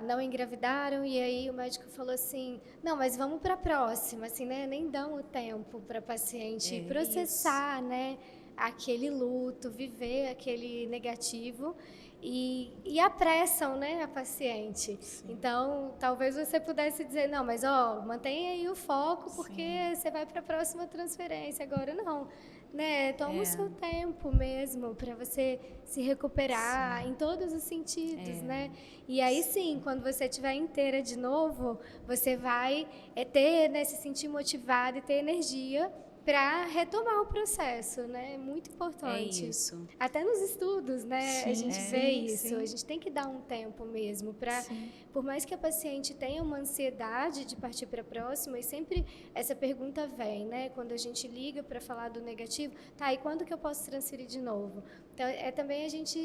não engravidaram e aí o médico falou assim, não, mas vamos para a próxima, assim, né? Nem dão o tempo para a paciente processar, né, aquele luto, viver aquele negativo e apressam, né, a paciente. Sim. Então, talvez você pudesse dizer, não, mas mantenha aí o foco porque você vai para a próxima transferência. Agora não. Né? Toma o seu tempo mesmo para você se recuperar em todos os sentidos, né? E aí sim, quando você estiver inteira de novo, você vai ter, né, se sentir motivada e ter energia para retomar o processo, né? É muito importante. É isso. Até nos estudos, né? A gente vê isso. A gente tem que dar um tempo mesmo para, por mais que a paciente tenha uma ansiedade de partir para a próxima, e sempre essa pergunta vem, né? Quando a gente liga para falar do negativo, tá? E quando que eu posso transferir de novo? Então, também a gente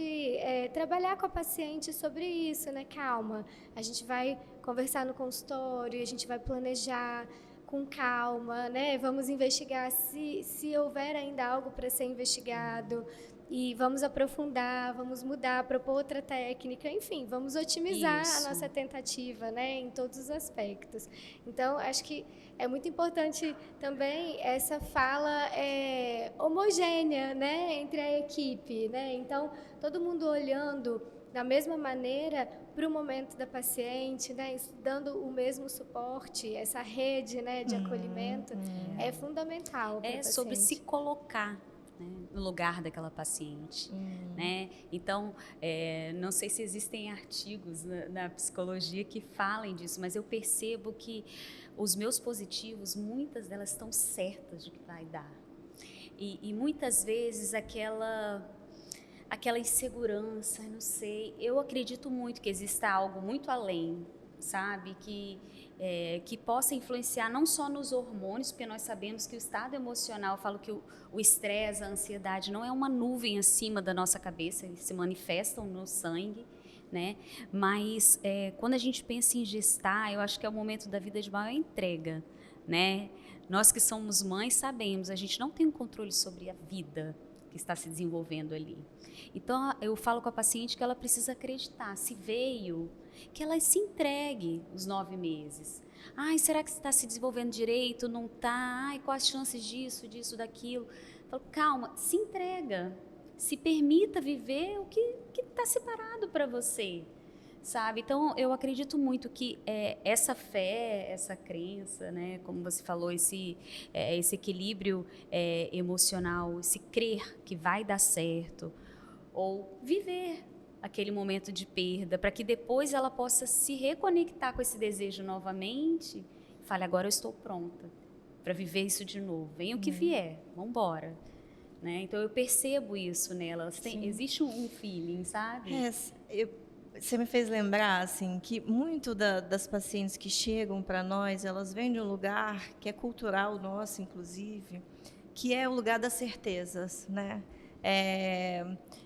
trabalhar com a paciente sobre isso, né? Calma. A gente vai conversar no consultório, a gente vai planejar com calma, né? Vamos investigar se houver ainda algo para ser investigado e vamos aprofundar, vamos mudar, propor outra técnica, enfim, vamos otimizar a nossa tentativa, né? Em todos os aspectos. Então, acho que é muito importante também essa fala homogênea, né? Entre a equipe, né? Então, todo mundo olhando da mesma maneira para o momento da paciente, né, dando o mesmo suporte, essa rede, né, de acolhimento é fundamental para a paciente. Sobre se colocar, né, no lugar daquela paciente, né? Então, não sei se existem artigos na psicologia que falem disso, mas eu percebo que os meus positivos, muitas delas estão certas de que vai dar. E muitas vezes aquela insegurança, não sei, eu acredito muito que exista algo muito além, sabe, que possa influenciar não só nos hormônios, porque nós sabemos que o estado emocional, eu falo que o estresse, a ansiedade não é uma nuvem acima da nossa cabeça, eles se manifestam no sangue, né, mas quando a gente pensa em gestar, eu acho que é o momento da vida de maior entrega, né, nós que somos mães sabemos, a gente não tem um controle sobre a vida que está se desenvolvendo ali. Então, eu falo com a paciente que ela precisa acreditar, se veio, que ela se entregue os 9 meses. Ai, será que está se desenvolvendo direito? Não está? Ai, quais as chances disso, daquilo? Eu falo, calma, se entrega. se permita viver o que está separado para você, sabe? Então, eu acredito muito que essa fé, essa crença, né, como você falou, esse equilíbrio emocional, esse crer que vai dar certo, ou viver aquele momento de perda, para que depois ela possa se reconectar com esse desejo novamente e fale, agora eu estou pronta para viver isso de novo. Venha o que vier, vamos embora. Né? Então, eu percebo isso nela. Existe um feeling, sabe? Você me fez lembrar, assim, que muito das pacientes que chegam para nós, elas vêm de um lugar que é cultural nosso, inclusive, que é o lugar das certezas, né?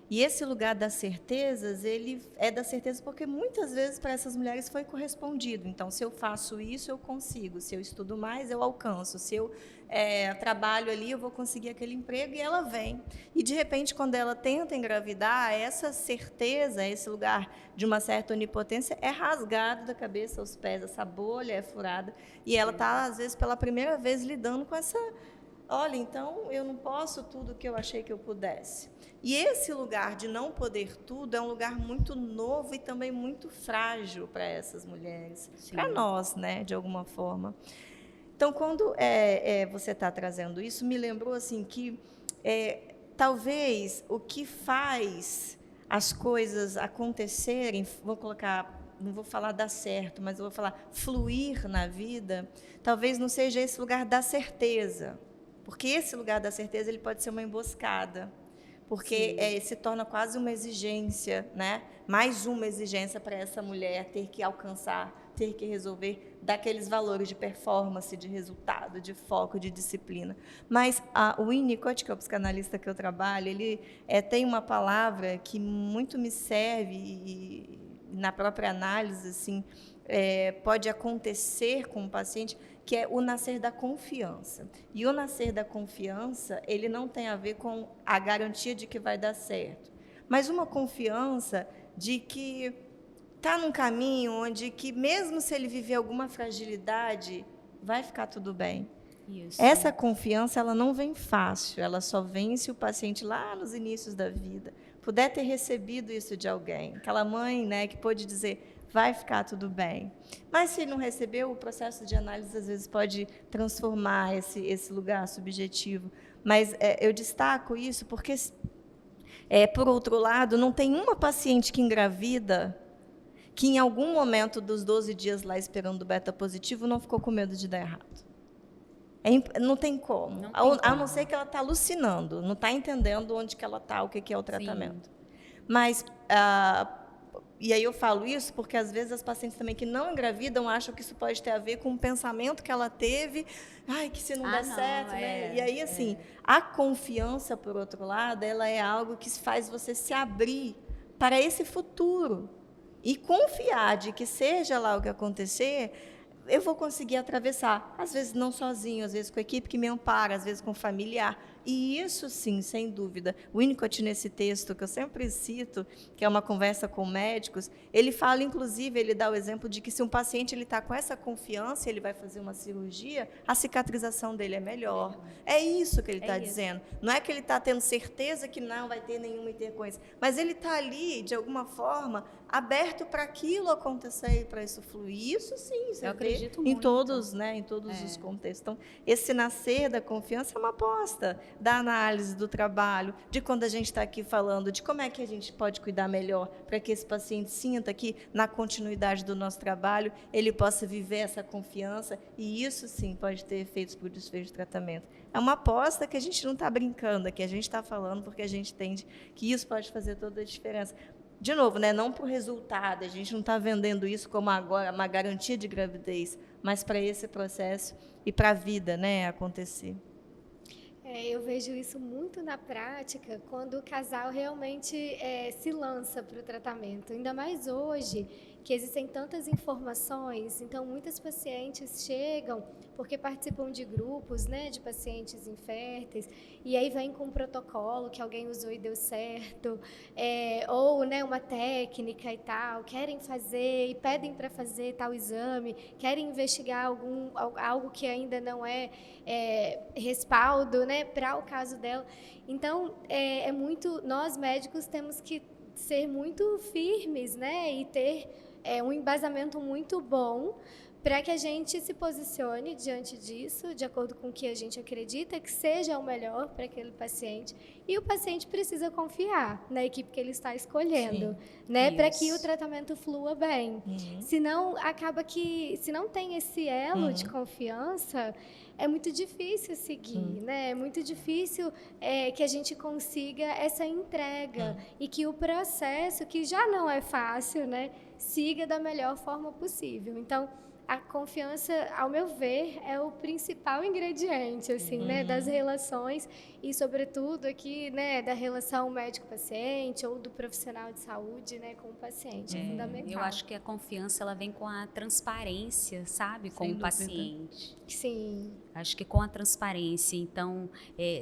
E esse lugar das certezas, ele é da certeza porque muitas vezes para essas mulheres foi correspondido. Então, se eu faço isso, eu consigo. Se eu estudo mais, eu alcanço. Se eu trabalho ali, eu vou conseguir aquele emprego, e ela vem. E, de repente, quando ela tenta engravidar, essa certeza, esse lugar de uma certa onipotência é rasgado da cabeça aos pés, essa bolha é furada. E ela está, às vezes, pela primeira vez, lidando com essa... Olha, então eu não posso tudo o que eu achei que eu pudesse. E esse lugar de não poder tudo é um lugar muito novo e também muito frágil para essas mulheres, para nós, né, de alguma forma. Então, quando você está trazendo isso, me lembrou assim que talvez o que faz as coisas acontecerem, vou colocar, não vou falar dar certo, mas eu vou falar fluir na vida, talvez não seja esse lugar da certeza. Porque esse lugar da certeza ele pode ser uma emboscada, porque se torna quase uma exigência, né? Mais uma exigência para essa mulher ter que alcançar, ter que resolver daqueles valores de performance, de resultado, de foco, de disciplina. Mas o Winnicott, que é o psicanalista que eu trabalho, ele tem uma palavra que muito me serve e na própria análise, assim, pode acontecer com o paciente, que é o nascer da confiança. E o nascer da confiança, ele não tem a ver com a garantia de que vai dar certo, mas uma confiança de que está num caminho onde que, mesmo se ele viver alguma fragilidade, vai ficar tudo bem. Isso. Essa confiança, ela não vem fácil, ela só vem se o paciente, lá nos inícios da vida, puder ter recebido isso de alguém. Aquela mãe, né, que pôde dizer, vai ficar tudo bem. Mas se não recebeu, o processo de análise, às vezes, pode transformar esse lugar subjetivo. Mas eu destaco isso porque, por outro lado, não tem uma paciente que engravida que, em algum momento dos 12 dias lá esperando o beta positivo, não ficou com medo de dar errado. Não tem como. Não tem como. A não ser que ela está alucinando, não está entendendo onde que ela está, o que é o tratamento. Sim. Mas... E aí eu falo isso porque, às vezes, as pacientes também que não engravidam acham que isso pode ter a ver com um pensamento que ela teve, que se não der certo, né? E aí, assim, a confiança, por outro lado, ela é algo que faz você se abrir para esse futuro e confiar de que, seja lá o que acontecer, eu vou conseguir atravessar, às vezes não sozinho, às vezes com a equipe que me ampara, às vezes com familiar. E isso, sim, sem dúvida. O Winnicott, nesse texto que eu sempre cito, que é uma conversa com médicos, ele fala, inclusive, ele dá o exemplo de que, se um paciente está com essa confiança, ele vai fazer uma cirurgia, a cicatrização dele é melhor. É isso que ele está dizendo. Não é que ele está tendo certeza que não vai ter nenhuma intercorrência, mas ele está ali, de alguma forma, aberto para aquilo acontecer e para isso fluir. Isso, sim, você vê em todos, né, em todos os contextos. Então, esse nascer da confiança é uma aposta da análise do trabalho, de quando a gente está aqui falando de como é que a gente pode cuidar melhor para que esse paciente sinta que, na continuidade do nosso trabalho, ele possa viver essa confiança, e isso, sim, pode ter efeitos para o desfecho do tratamento. É uma aposta que a gente não está brincando, que a gente está falando porque a gente entende que isso pode fazer toda a diferença. De novo, né, não para o resultado, a gente não está vendendo isso como agora uma garantia de gravidez, mas para esse processo e para a vida, né, acontecer. Eu vejo isso muito na prática, quando o casal realmente se lança para o tratamento. Ainda mais hoje, que existem tantas informações, então muitas pacientes chegam porque participam de grupos, né, de pacientes inférteis, e aí vem com um protocolo que alguém usou e deu certo, ou, né, uma técnica e tal, querem fazer e pedem para fazer tal exame, querem investigar algo que ainda não é respaldo, né, para o caso dela. Então, nós médicos temos que ser muito firmes, né, e ter um embasamento muito bom para que a gente se posicione diante disso, de acordo com o que a gente acredita que seja o melhor para aquele paciente. E o paciente precisa confiar na equipe que ele está escolhendo, né, para que o tratamento flua bem. Senão, acaba que, se não tem esse elo de confiança, é muito difícil seguir, né? É muito difícil que a gente consiga essa entrega e que o processo, que já não é fácil, né, siga da melhor forma possível. Então, a confiança, ao meu ver, é o principal ingrediente, assim, né, das relações e, sobretudo, aqui, né, da relação médico-paciente ou do profissional de saúde, né, com o paciente. É fundamental. Eu acho que a confiança, ela vem com a transparência, sabe, com o paciente. Sim. Acho que com a transparência, então,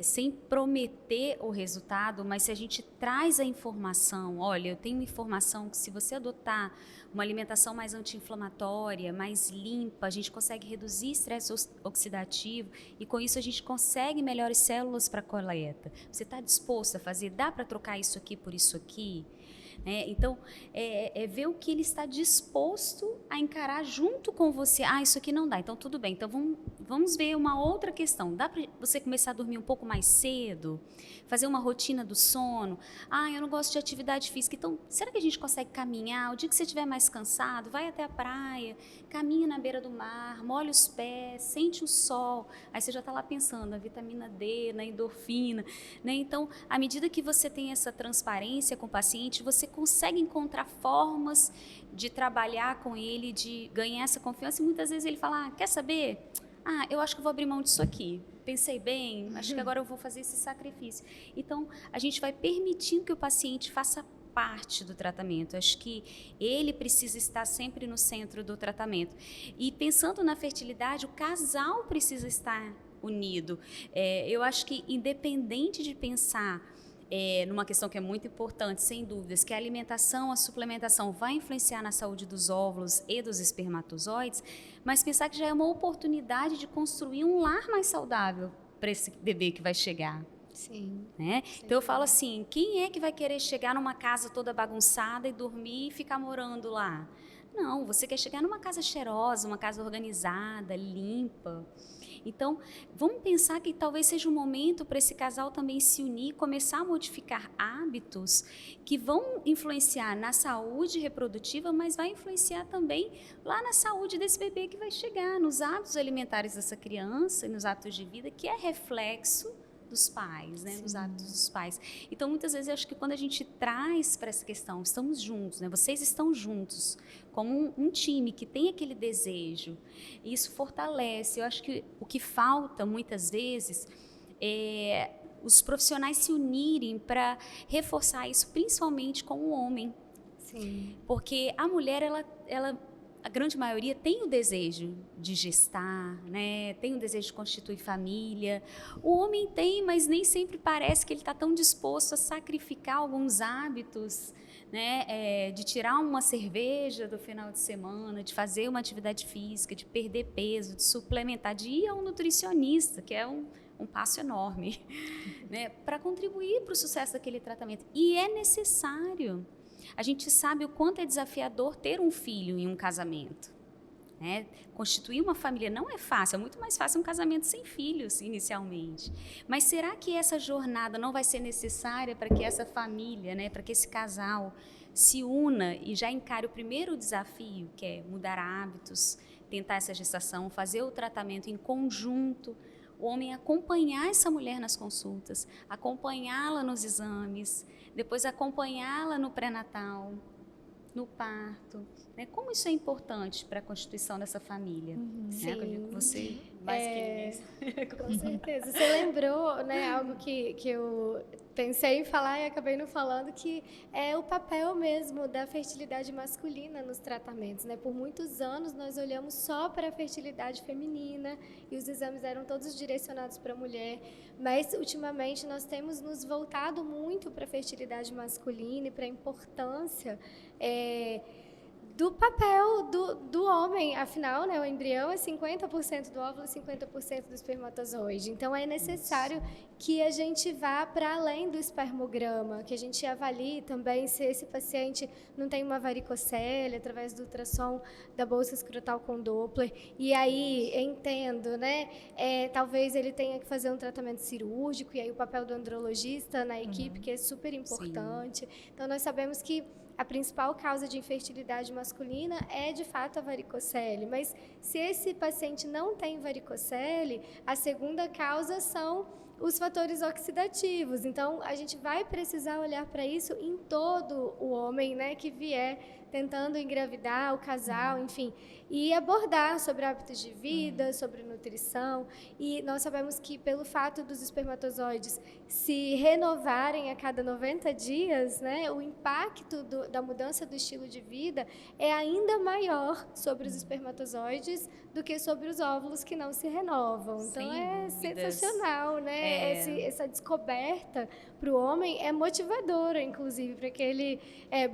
sem prometer o resultado, mas se a gente traz a informação, olha, eu tenho informação que se você adotar uma alimentação mais anti-inflamatória, mais limpa, a gente consegue reduzir estresse oxidativo e com isso a gente consegue melhores células para a coleta. Você está disposto a fazer? Dá para trocar isso aqui por isso aqui? Então, ver o que ele está disposto a encarar junto com você. Isso aqui não dá, então tudo bem. Então, vamos ver uma outra questão. Dá para você começar a dormir um pouco mais cedo? Fazer uma rotina do sono? Eu não gosto de atividade física. Então, será que a gente consegue caminhar? O dia que você estiver mais cansado, vai até a praia, caminha na beira do mar, molha os pés, sente o sol. Aí você já está lá pensando na vitamina D, na endorfina, né? Então, à medida que você tem essa transparência com o paciente, você consegue encontrar formas de trabalhar com ele, de ganhar essa confiança. E muitas vezes ele fala, quer saber? Eu acho que eu vou abrir mão disso aqui. Pensei bem, acho que agora eu vou fazer esse sacrifício. Então, a gente vai permitindo que o paciente faça parte do tratamento. Acho que ele precisa estar sempre no centro do tratamento. E pensando na fertilidade, o casal precisa estar unido. Eu acho que, independente de pensar numa questão que é muito importante, sem dúvidas, que a alimentação, a suplementação vai influenciar na saúde dos óvulos e dos espermatozoides, mas pensar que já é uma oportunidade de construir um lar mais saudável para esse bebê que vai chegar. Sim. Né? Então eu falo assim, quem é que vai querer chegar numa casa toda bagunçada e dormir e ficar morando lá? Não, você quer chegar numa casa cheirosa, uma casa organizada, limpa. Então, vamos pensar que talvez seja um momento para esse casal também se unir, começar a modificar hábitos que vão influenciar na saúde reprodutiva, mas vai influenciar também lá na saúde desse bebê que vai chegar, nos hábitos alimentares dessa criança e nos hábitos de vida, que é reflexo dos pais, né, nos hábitos dos pais. Então, muitas vezes, eu acho que quando a gente traz para essa questão, estamos juntos, né, vocês estão juntos, como um time que tem aquele desejo, e isso fortalece. Eu acho que o que falta, muitas vezes, é os profissionais se unirem para reforçar isso, principalmente com o homem. Sim. Porque a mulher, a grande maioria tem o desejo de gestar, né? Tem o desejo de constituir família. O homem tem, mas nem sempre parece que ele está tão disposto a sacrificar alguns hábitos, né? De tirar uma cerveja do final de semana, de fazer uma atividade física, de perder peso, de suplementar, de ir a um nutricionista, que é um passo enorme, né? Para contribuir para o sucesso daquele tratamento. E é necessário. A gente sabe o quanto é desafiador ter um filho em um casamento, né? Constituir uma família não é fácil, é muito mais fácil um casamento sem filhos, inicialmente. Mas será que essa jornada não vai ser necessária para que essa família, né, para que esse casal se una e já encare o primeiro desafio, que é mudar hábitos, tentar essa gestação, fazer o tratamento em conjunto, o homem acompanhar essa mulher nas consultas, acompanhá-la nos exames, depois acompanhá-la no pré-natal, no parto, né? Como isso é importante para a constituição dessa família? Sim. Né? Eu digo que você mais que com certeza. Você lembrou, né, algo que eu pensei em falar e acabei não falando, que é o papel mesmo da fertilidade masculina nos tratamentos, né? Por muitos anos nós olhamos só para a fertilidade feminina e os exames eram todos direcionados para a mulher, mas ultimamente nós temos nos voltado muito para a fertilidade masculina e para a importância do papel do homem. Afinal, né, o embrião é 50% do óvulo e 50% do espermatozoide. Então, é necessário que a gente vá para além do espermograma, que a gente avalie também se esse paciente não tem uma varicocele através do ultrassom da bolsa escrotal com Doppler. E aí, entendo, né, talvez ele tenha que fazer um tratamento cirúrgico, e aí o papel do andrologista na equipe, que é super importante. Sim. Então, nós sabemos que a principal causa de infertilidade masculina é, de fato, a varicocele. Mas se esse paciente não tem varicocele, a segunda causa são os fatores oxidativos. Então, a gente vai precisar olhar para isso em todo o homem, né, que vier tentando engravidar, o casal, enfim, e abordar sobre hábitos de vida, sobre nutrição. E nós sabemos que, pelo fato dos espermatozoides se renovarem a cada 90 dias, né, o impacto da mudança do estilo de vida é ainda maior sobre os espermatozoides do que sobre os óvulos que não se renovam. Então, é sensacional, né? Essa descoberta para o homem é motivadora, inclusive, para que ele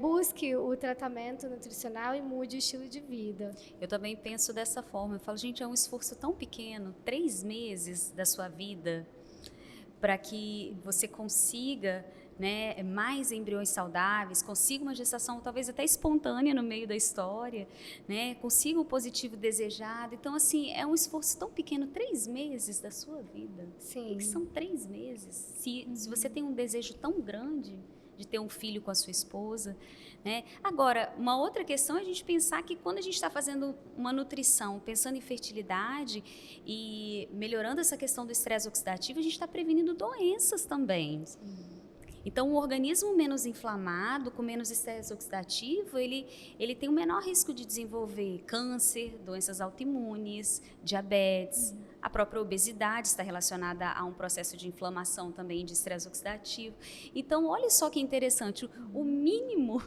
busque o tratamento nutricional e mude o estilo de vida. Eu também penso dessa forma. Eu falo, gente, é um esforço tão pequeno, 3 meses da sua vida, para que você consiga, né, mais embriões saudáveis, consiga uma gestação talvez até espontânea no meio da história, né, consiga o positivo desejado. Então, assim, é um esforço tão pequeno, 3 meses da sua vida. Sim. Que são 3 meses. Se você tem um desejo tão grande de ter um filho com a sua esposa, né? Agora, uma outra questão é a gente pensar que quando a gente está fazendo uma nutrição, pensando em fertilidade e melhorando essa questão do estresse oxidativo, a gente está prevenindo doenças também. Sim. Então, o organismo menos inflamado, com menos estresse oxidativo, ele tem um menor risco de desenvolver câncer, doenças autoimunes, diabetes. A própria obesidade está relacionada a um processo de inflamação também, de estresse oxidativo. Então, olha só que interessante, o mínimo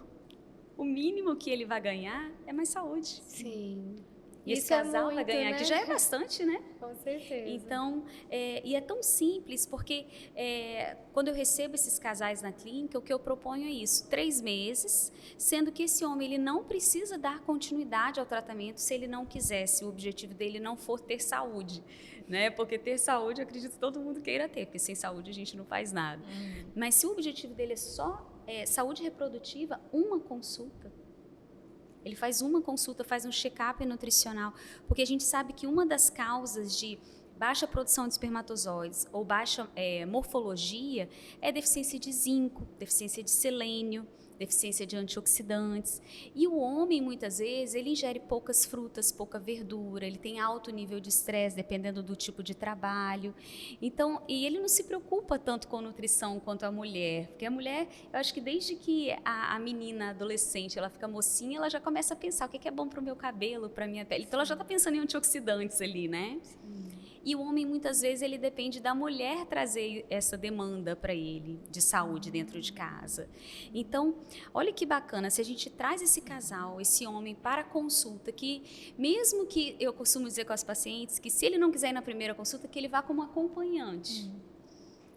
que ele vai ganhar é mais saúde. Sim. E esse casal vai ganhar, né? Que já é bastante, né? Com certeza. Então, e é tão simples, porque quando eu recebo esses casais na clínica, o que eu proponho é isso, 3 meses, sendo que esse homem ele não precisa dar continuidade ao tratamento se ele não quiser, se o objetivo dele não for ter saúde, né? Porque ter saúde, eu acredito que todo mundo queira ter, porque sem saúde a gente não faz nada. Mas se o objetivo dele é só saúde reprodutiva, uma consulta, ele faz uma consulta, faz um check-up nutricional, porque a gente sabe que uma das causas de baixa produção de espermatozoides ou baixa morfologia é deficiência de zinco, deficiência de selênio, deficiência de antioxidantes. E o homem, muitas vezes, ele ingere poucas frutas, pouca verdura, ele tem alto nível de estresse, dependendo do tipo de trabalho. Então, e ele não se preocupa tanto com nutrição quanto a mulher, porque a mulher, eu acho que desde que a menina adolescente, ela fica mocinha, ela já começa a pensar o que é bom para o meu cabelo, para a minha pele. Então, ela já está pensando em antioxidantes ali, né? Sim. E o homem, muitas vezes, ele depende da mulher trazer essa demanda para ele de saúde dentro de casa. Então, olha que bacana, se a gente traz esse casal, esse homem para a consulta, que mesmo que eu costumo dizer com as pacientes, que se ele não quiser ir na primeira consulta, que ele vá como acompanhante.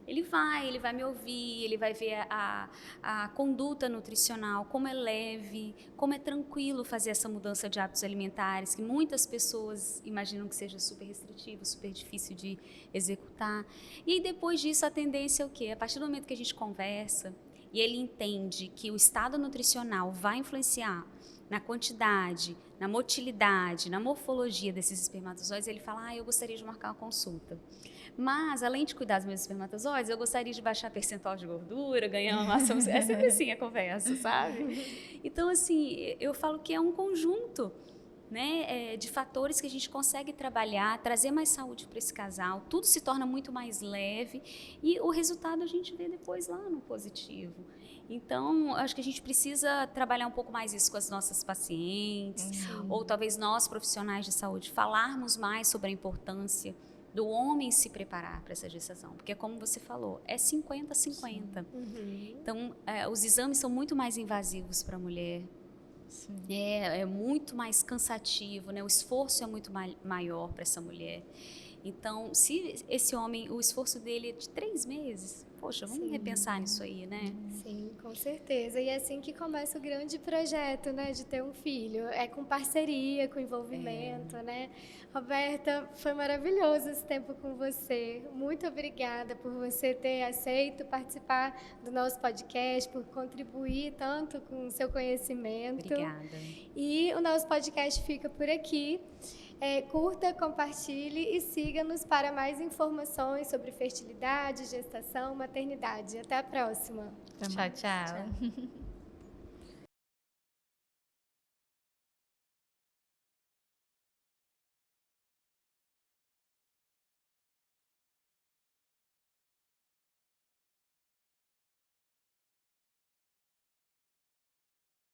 Ele vai me ouvir, ele vai ver a conduta nutricional, como é leve, como é tranquilo fazer essa mudança de hábitos alimentares, que muitas pessoas imaginam que seja super restritivo, super difícil de executar. E aí, depois disso, a tendência é o quê? A partir do momento que a gente conversa e ele entende que o estado nutricional vai influenciar na quantidade, na motilidade, na morfologia desses espermatozoides, ele fala, eu gostaria de marcar uma consulta. Mas, além de cuidar dos meus espermatozoides, eu gostaria de baixar percentual de gordura, ganhar uma massa... É sempre assim a conversa, sabe? Então, assim, eu falo que é um conjunto, né, de fatores que a gente consegue trabalhar, trazer mais saúde para esse casal, tudo se torna muito mais leve e o resultado a gente vê depois lá no positivo. Então, acho que a gente precisa trabalhar um pouco mais isso com as nossas pacientes, ou talvez nós, profissionais de saúde, falarmos mais sobre a importância do homem se preparar para essa gestação, porque como você falou, é 50-50. Então, os exames são muito mais invasivos para a mulher. Sim. É muito mais cansativo, né? O esforço é muito maior para essa mulher. Então, se esse homem, o esforço dele é de 3 meses, poxa, vamos repensar nisso aí, né? Sim, com certeza. E é assim que começa o grande projeto, né, de ter um filho. É com parceria, com envolvimento, né? Roberta, foi maravilhoso esse tempo com você. Muito obrigada por você ter aceito participar do nosso podcast, por contribuir tanto com o seu conhecimento. Obrigada. E o nosso podcast fica por aqui. Curta, compartilhe e siga-nos para mais informações sobre fertilidade, gestação, maternidade. Até a próxima. Tchau, tchau.